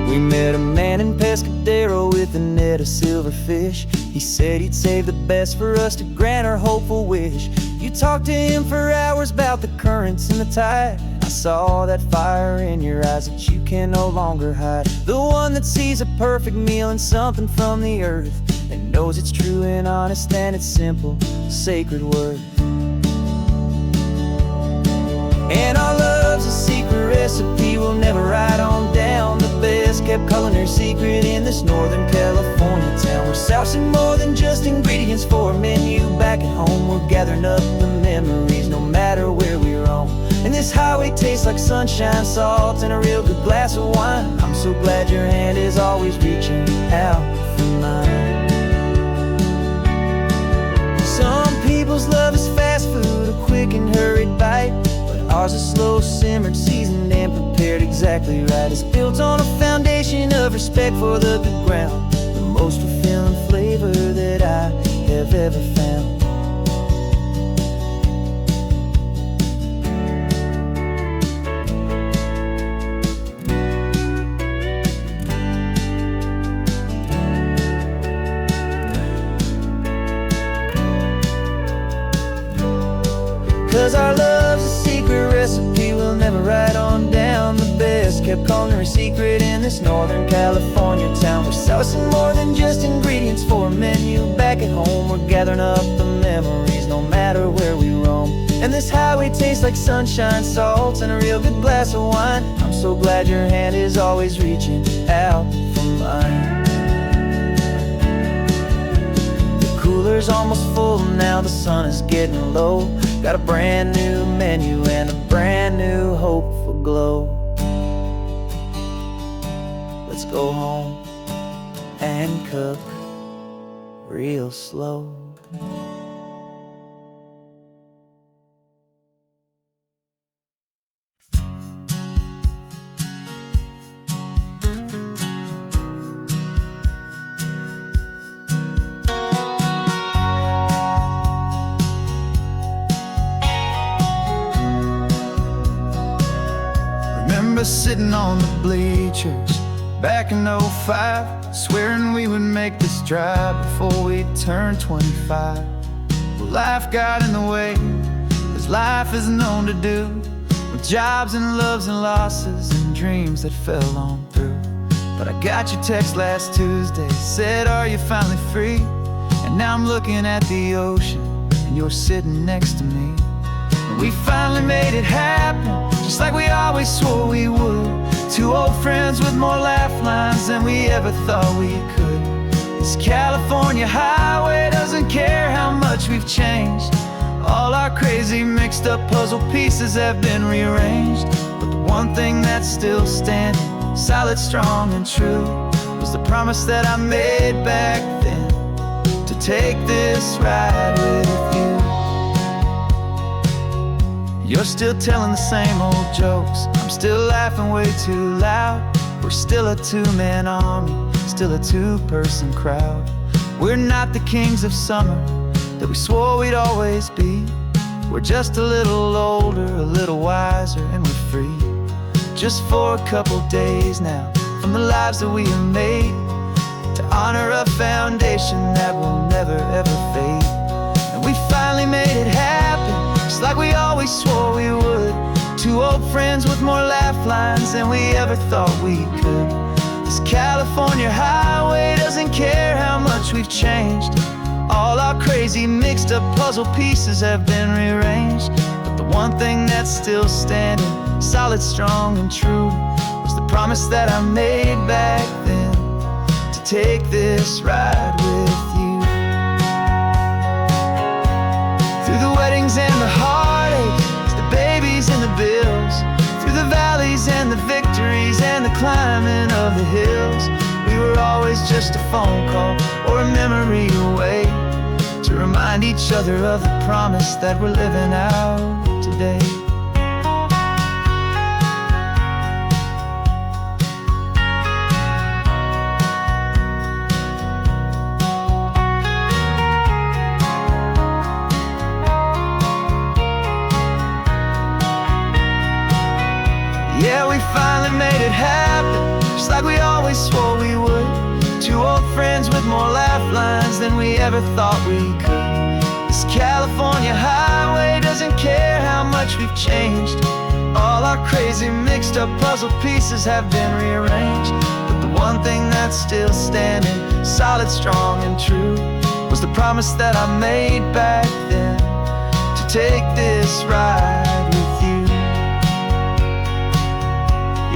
We met a man in Pescadero with a net of silverfish. He said he'd save the best for us to grant our hopeful wish. You talked to him for hours about the currents and the tide. I saw that fire in your eyes that you can no longer hide. The one that sees a perfect meal in something from the earth, and knows it's true and honest and it's simple, sacred worth. And our love's a secret recipe we'll never write on down. The best kept culinary secret in this Northern California town. We're sourcing more than just ingredients for a menu back at home. We're gathering up the memories no matter where we roam. And this highway tastes like sunshine, salt, and a real good glass of wine. I'm so glad your hand is always reaching out for mine. Some people's love is fast food, a quick and hurried bite. Ours is slow simmered, seasoned, and prepared exactly right. It's built on a foundation of respect for the good ground, the most fulfilling flavor that I have ever found. 'Cause our love's a secret recipe we'll never write on down. The best kept culinary secret in this Northern California town. We're sourcing more than just ingredients for a menu back at home. We're gathering up the memories no matter where we roam. And this highway tastes like sunshine, salt, and a real good glass of wine. I'm so glad your hand is always reaching out for mine. The cooler's almost full now, the sun is getting low. Got a brand new menu and a brand new hopeful glow. Let's go home and cook real slow. Remember sitting on the bleachers back in '05, swearing we would make this drive before we turned 25. Well, life got in the way, as life is known to do, with jobs and loves and losses and dreams that fell on through. But I got your text last Tuesday, said, are you finally free? And now I'm looking at the ocean, and you're sitting next to me. And we finally made it happen, just like we always swore we would. Two old friends with more laugh lines than we ever thought we could. This California highway doesn't care how much we've changed. All our crazy mixed up puzzle pieces have been rearranged. But the one thing that's still standing, solid, strong, and true, was the promise that I made back then, to take this ride with you. You're still telling the same old jokes, I'm still laughing way too loud. We're still a two-man army, still a two-person crowd. We're not the kings of summer that we swore we'd always be. We're just a little older, a little wiser, and we're free. Just for a couple days now, from the lives that we have made, to honor a foundation that will never ever fade. And we finally made it happen, just like we always swore we would. Two old friends with more laugh lines than we ever thought we could. This California highway doesn't care how much we've changed. All our crazy mixed up puzzle pieces have been rearranged. But the one thing that's still standing, solid, strong, and true, was the promise that I made back then, to take this ride with you. Through the weddings and the heartaches, the babies and the bills, through the valleys and the victories and the climbing of the hills, we were always just a phone call or a memory away, to remind each other of the promise that we're living out today. Yeah, we finally made it happen, just like we always swore we would. Two old friends with more laugh lines than we ever thought we could. This California highway doesn't care how much we've changed. All our crazy mixed up puzzle pieces have been rearranged. But the one thing that's still standing, solid, strong, and true, was the promise that I made back then, to take this ride with you.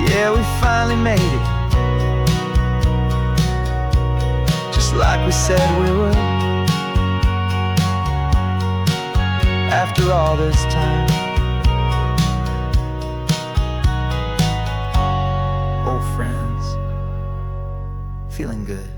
Yeah, we finally made it, just like we said we would. After all this time, old friends, feeling good.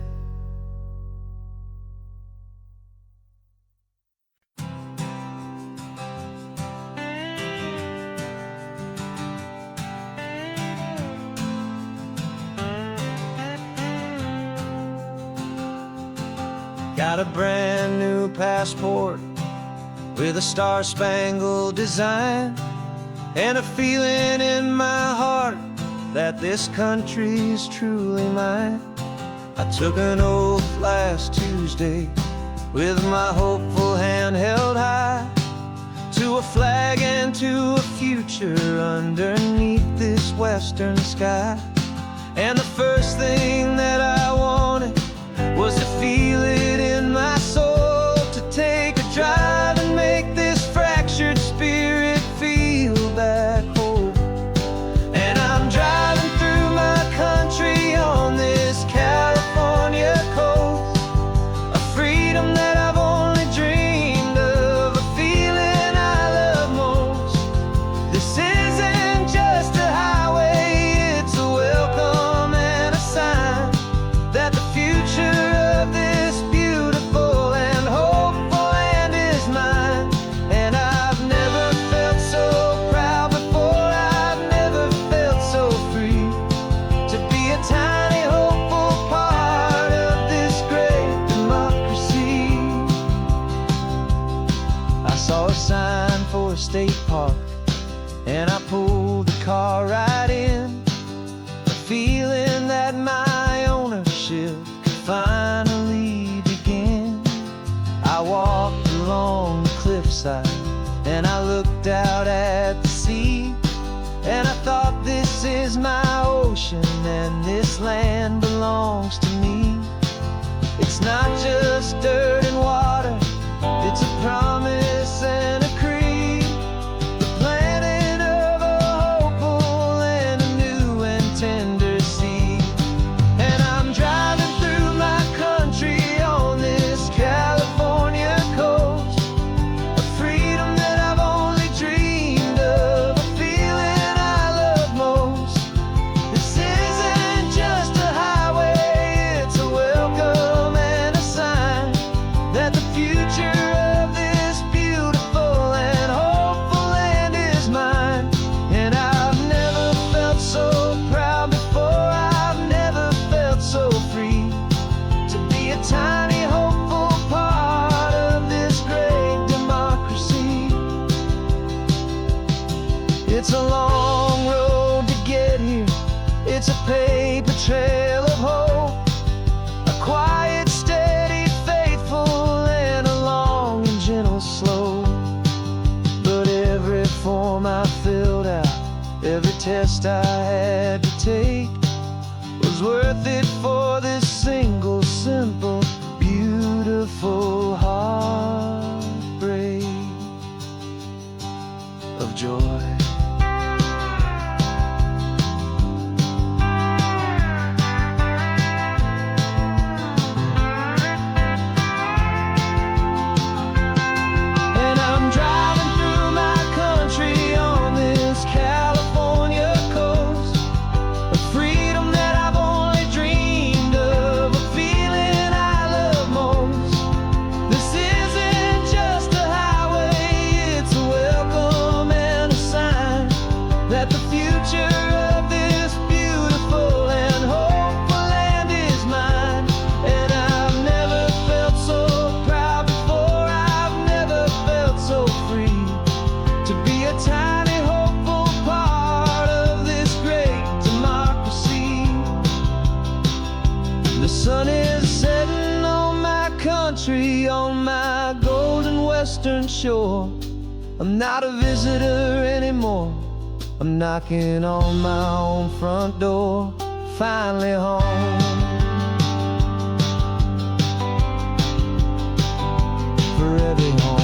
Got a brand new passport with a star-spangled design, and a feeling in my heart that this country's truly mine. I took an oath last Tuesday with my hopeful hand held high, to a flag and to a future underneath this western sky. And the first thing that I wanted was to feel it in my soul, to take a drive and make this fractured spirit feel back home. And I'm driving through my country on this California coast, a freedom that I've only dreamed of, a feeling I love most. This isn't just a highway, it's a welcome and a sign that the future of this beautiful and hopeful land is mine. And I've never felt so proud before, I've never felt so free, to be a tiny hopeful part of this great democracy. I saw a sign for a state park, and I pulled the car right in, a feeling that my ownership could finally begin. I walked along It's not just dirt and water, it's a promise and a creed, the planting of a hopeful and a new and tender seed. And I'm driving through my country on this California coast, a freedom that I've only dreamed of, a feeling I love most. This isn't just a highway, it's a welcome and a sign that the future of this beautiful and hopeful land is mine. And I've never felt so proud before, I've never felt so free to be a tiny hopeful part of this great democracy. It's a long road to get here, it's a paper trail of hope, a quiet, steady, faithful, and a long and gentle slope. But every form I filled out, every test I had to take, was worth it for this single, simple, beautiful heartbreak of joy. And I'm driving through my country on this California coast, a freedom that I've only dreamed of, a feeling I love most. This isn't just a highway, it's a welcome and a sign that the future of this beautiful and hopeful land is mine. And I've never felt so proud before, I've never felt so free to be a tiny hopeful part of this great democracy. The sun is setting on my country, on my golden western shore. I'm not a visitor anymore, I'm knocking on my own front door, finally home. Forever home.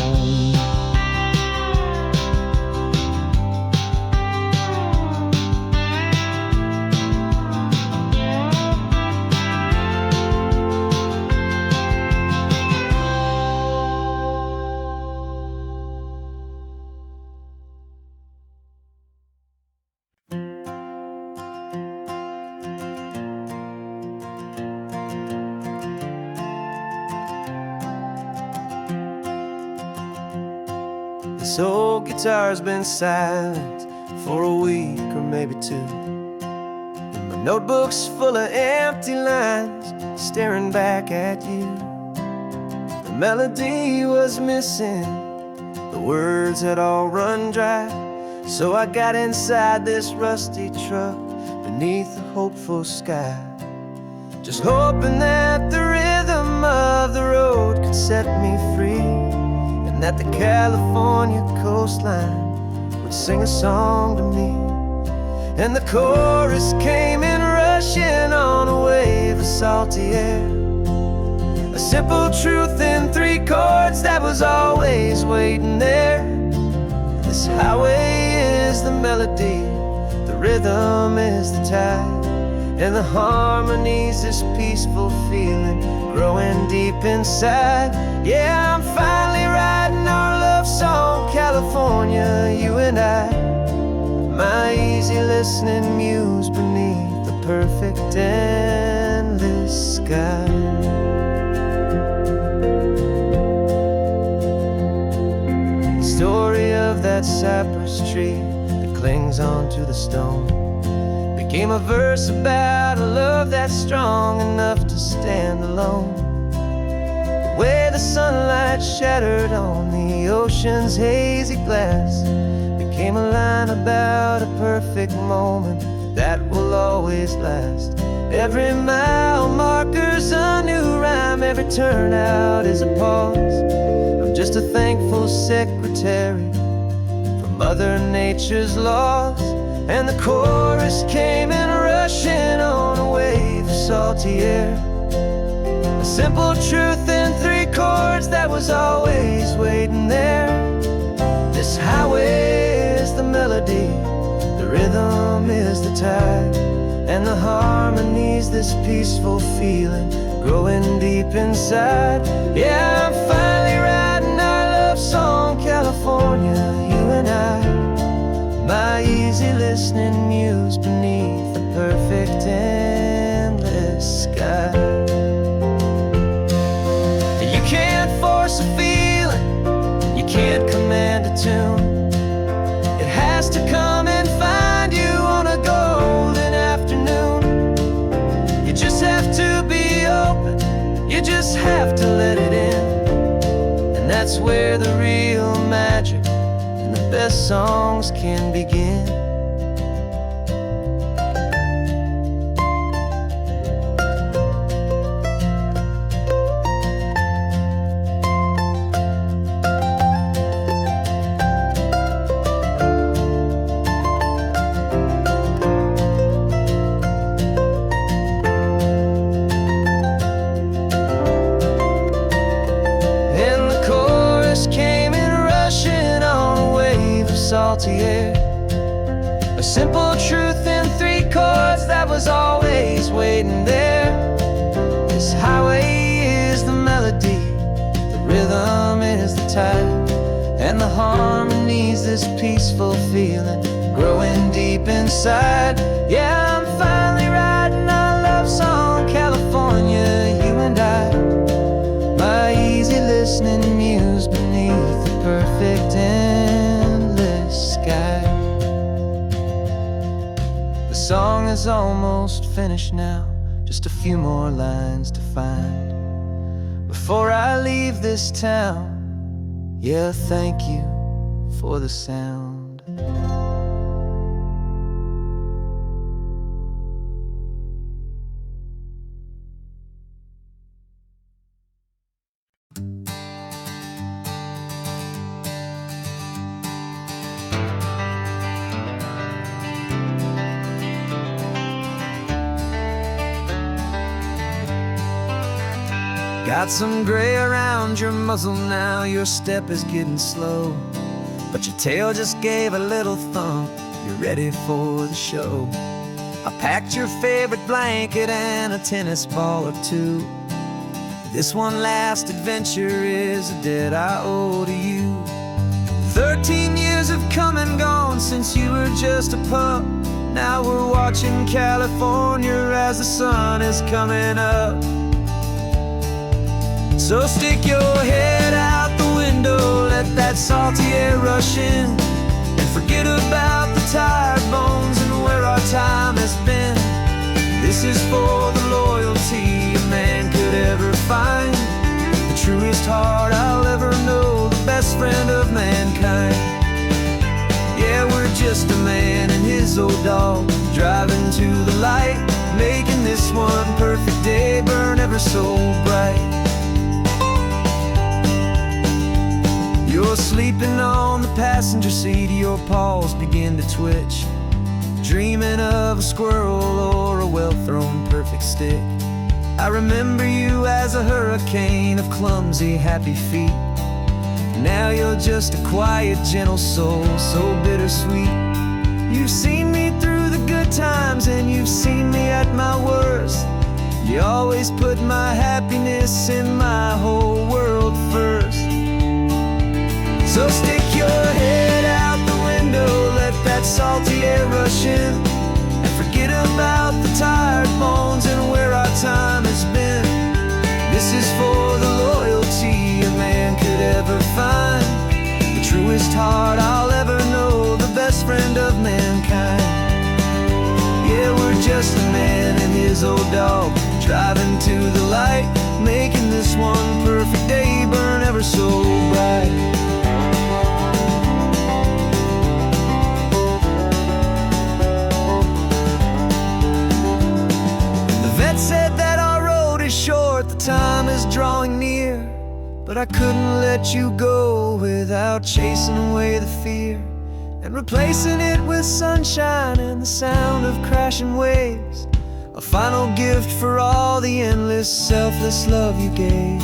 This old guitar's been silent for a week or maybe two, and my notebook's full of empty lines staring back at you. The melody was missing, the words had all run dry, so I got inside this rusty truck beneath the hopeful sky, just hoping that the rhythm of the road could set me free, and that the California coastline would sing a song to me. And the chorus came in rushing on a wave of salty air, a simple truth in 3 chords that was always waiting there. This highway is the melody, the rhythm is the tide, and the harmony's this peaceful feeling growing deep inside. Yeah, I'm finally writing our love song, California, you and I, my easy listening muse beneath the perfect endless sky. The story of that cypress tree that clings onto the stone became a verse about a love that's strong enough to stand alone. The way the sunlight shattered on the ocean's hazy glass became a line about a perfect moment that will always last. Every mile marker's a new rhyme, every turnout is a pause. I'm just a thankful secretary for Mother Nature's laws. And the chorus came in rushing on a wave of salty air, a simple truth in three chords that was always waiting there. This highway is the melody, the rhythm is the tide, and the harmony's this peaceful feeling growing deep inside. Yeah, I'm finally writing our love song, California, you and I. My easy listening muse beneath the perfect endless sky. You can't force a feeling, you can't command a tune. It has to come and find you on a golden afternoon. You just have to be open, you just have to let it in. And that's where the real magic and the best songs can begin. Salty air, a simple truth in three chords that was always waiting there. This highway is the melody, the rhythm is the tide, and the harmony's this peaceful feeling growing deep inside. Yeah, I'm finally writing our love song, California, you and I. My easy listening muse beneath the perfect sky. The song is almost finished now, just a few more lines to find before I leave this town. Yeah, thank you for the sound. Got some gray around your muzzle now, your step is getting slow, but your tail just gave a little thump, you're ready for the show. I packed your favorite blanket and a tennis ball or two. This one last adventure is a debt I owe to you. 13 years have come and gone since you were just a pup. Now we're watching California as the sun is coming up. So stick your head out the window, let that salty air rush in, and forget about the tired bones and where our time has been. This is for the loyalty a man could ever find, the truest heart I'll ever know, the best friend of mankind. Yeah, we're just a man and his old dog, driving to the light, making this one perfect day burn ever so bright. You're sleeping on the passenger seat, your paws begin to twitch, dreaming of a squirrel or a well-thrown perfect stick. I remember you as a hurricane of clumsy, happy feet. Now you're just a quiet, gentle soul, so bittersweet. You've seen me through the good times and you've seen me at my worst. You always put my happiness in my whole world first. So stick your head out the window, let that salty air rush in, and forget about the tired bones and where our time has been. This is for the loyalty a man could ever find, the truest heart I'll ever know, the best friend of mankind. Yeah, we're just a man and his old dog, driving to the light, making this one perfect day burn ever so bright. Said that our road is short, the time is drawing near, but I couldn't let you go without chasing away the fear and replacing it with sunshine and the sound of crashing waves. a final gift for all the endless, selfless love you gave.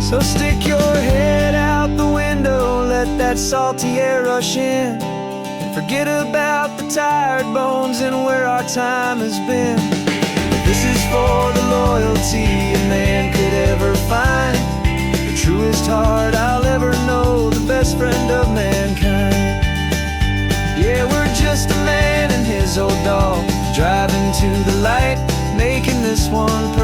So stick your head out the window, let that salty air rush in, and forget about the tired bones and where our time has been. This is for the loyalty a man could ever find, the truest heart I'll ever know, the best friend of mankind. Yeah, we're just a man and his old dog, driving to the light, making this one perfect.